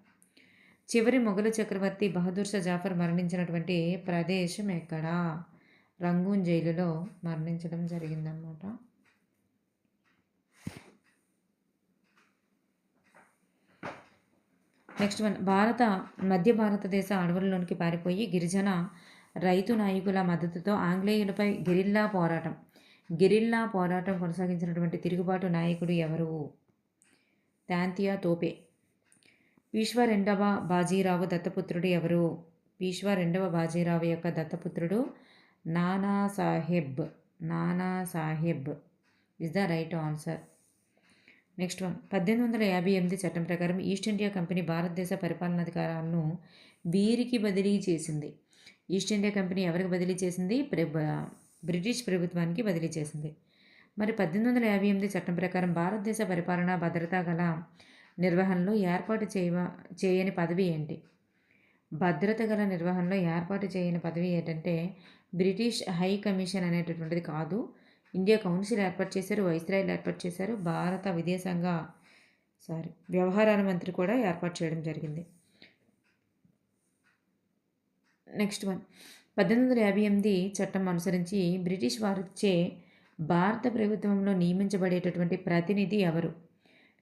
చివరి మొఘలు చక్రవర్తి బహదూర్ షా జాఫర్ మరణించినటువంటి ప్రదేశం ఎక్కడ? రంగూన్ జైలులో మరణించడం జరిగిందనమాట. నెక్స్ట్ వన్, మధ్య భారతదేశ అడవుల్లోనికి పారిపోయి గిరిజన రైతు నాయకుల మద్దతుతో ఆంగ్లేయులపై గెరిల్లా పోరాటం కొనసాగించినటువంటి తిరుగుబాటు నాయకుడు ఎవరు? తాంతియా తోపే. పీష్వా రెండవ బాజీరావు దత్తపుత్రుడు ఎవరు? పీష్వా రెండవ బాజీరావు యొక్క దత్తపుత్రుడు Nanasaheb is the right answer. Next one, 1858 చట్టం ప్రకారం ఈస్ట్ ఇండియా కంపెనీ భారతదేశ పరిపాలనాధికారాలను వీరికి బదిలీ చేసింది. ఈస్ట్ ఇండియా కంపెనీ ఎవరికి బదిలీ చేసింది? బ్రిటిష్ ప్రభుత్వానికి బదిలీ చేసింది. మరి 1858 చట్టం ప్రకారం భారతదేశ పరిపాలన భద్రతా గల నిర్వహణలో ఏర్పాటు చేయని పదవి ఏంటి? భద్రత గల నిర్వహణలో ఏర్పాటు చేయని పదవి ఏంటంటే బ్రిటిష్ హై కమిషన్ అనేటటువంటిది కాదు. ఇండియా కౌన్సిల్ ఏర్పాటు చేశారు, వైస్రాయ్లు ఏర్పాటు చేశారు, భారత వ్యవహారాల మంత్రి కూడా ఏర్పాటు చేయడం జరిగింది. నెక్స్ట్ వన్, 1858 చట్టం అనుసరించి బ్రిటిష్ వారిచే భారత ప్రభుత్వంలో నియమించబడేటటువంటి ప్రతినిధి ఎవరు?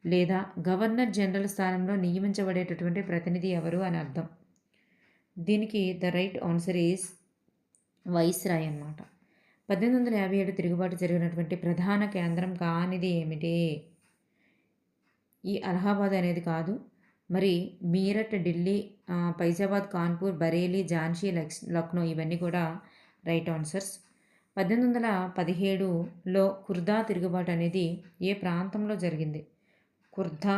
లేదా గవర్నర్ జనరల్ స్థానంలో నియమించబడేటటువంటి ప్రతినిధి ఎవరు అని అర్థం. దీనికి the right answer is viceroy అన్నమాట. 1857 తిరుగుబాటు జరిగినటువంటి ప్రధాన కేంద్రం కానిది ఏమిటి? ఈ అలహాబాద్ అనేది కాదు. మరి మీరట్, ఢిల్లీ, ఫైజాబాద్, కాన్పూర్, బరేలీ, ఝాన్సీ, లక్నో ఇవన్నీ కూడా రైట్ ఆన్సర్స్. 1817లో కుర్దా తిరుగుబాటు అనేది ఏ ప్రాంతంలో జరిగింది? Khurda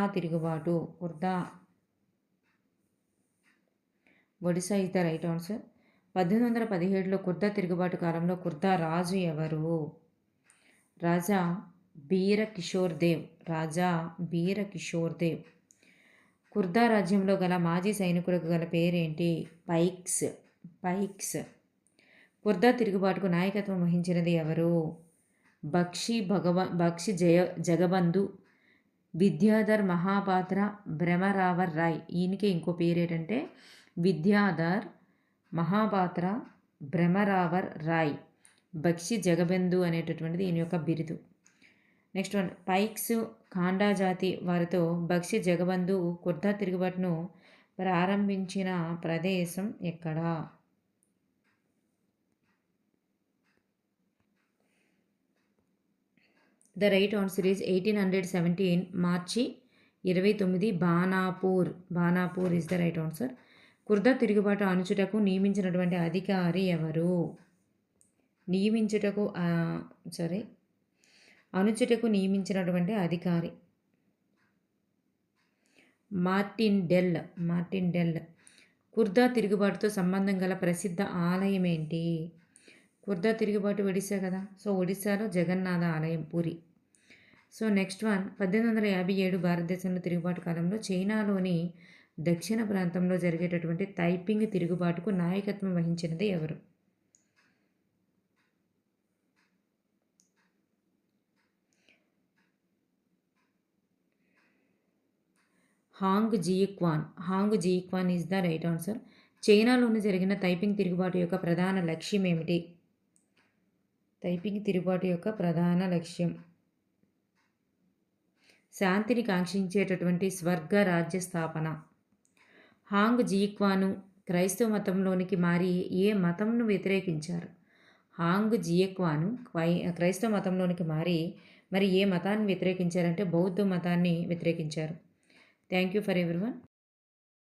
Odisha is the right answer. 1817లో కుర్దా తిరుగుబాటు కాలంలో కుర్దా రాజు ఎవరు? రాజా బీర కిషోర్ దేవ్. కుర్దా రాజ్యంలో గల మాజీ సైనికులకు గల పేరేంటి? పైక్స్. కుర్దా తిరుగుబాటుకు నాయకత్వం వహించినది ఎవరు? బక్షి జగబంధు, విద్యాధర్ మహాపాత్ర, భ్రమరావర్ రాయ్. ఈయనకి ఇంకో పేరు ఏంటంటే విద్యాధర్ మహాపాత్ర, భ్రమరావర్ రాయ్. బక్షి జగబంధు అనేటటువంటిది ఈయన యొక్క బిరుదు. నెక్స్ట్ వన్, పైక్స్ ఖాండా జాతి వారితో బక్షి జగబంధు కుర్దా తిరుగుబాటును ప్రారంభించిన ప్రదేశం ఎక్కడ? The right answer is 1817 March 29 Banapur is the right answer. Khurda తిరుగుబాటు అణుచుటకు నియమించినటువంటి అధికారి ఎవరు? అణుచుటకు నియమించినటువంటి అధికారి మార్టిన్ డెల్. కుర్దా తిరుగుబాటుతో సంబంధం గల ప్రసిద్ధ ఆలయం ఏంటి? కుర్దా తిరుగుబాటు ఒడిశా కదా, సో ఒడిశాలో జగన్నాథ ఆలయం, పూరి. సో నెక్స్ట్ వన్, 1857 భారతదేశంలో తిరుగుబాటు కాలంలో చైనాలోని దక్షిణ ప్రాంతంలో జరిగేటటువంటి తైపింగ్ తిరుగుబాటుకు నాయకత్వం వహించినది ఎవరు? Hong Xiuquan is the right answer. చైనాలోని జరిగిన తైపింగ్ తిరుగుబాటు యొక్క ప్రధాన లక్ష్యం ఏమిటి? శాంతిని కాంక్షించేటటువంటి స్వర్గ రాజ్య స్థాపన. హాంగ్ జియిక్వాను క్రైస్తవ మతంలోనికి మారి ఏ మతంను వ్యతిరేకించారు? హాంగ్ జియిక్వాను క్రైస్తవ మతంలోనికి మారి మరి ఏ మతాన్ని వ్యతిరేకించారంటే బౌద్ధ మతాన్ని వ్యతిరేకించారు. Thank you for everyone.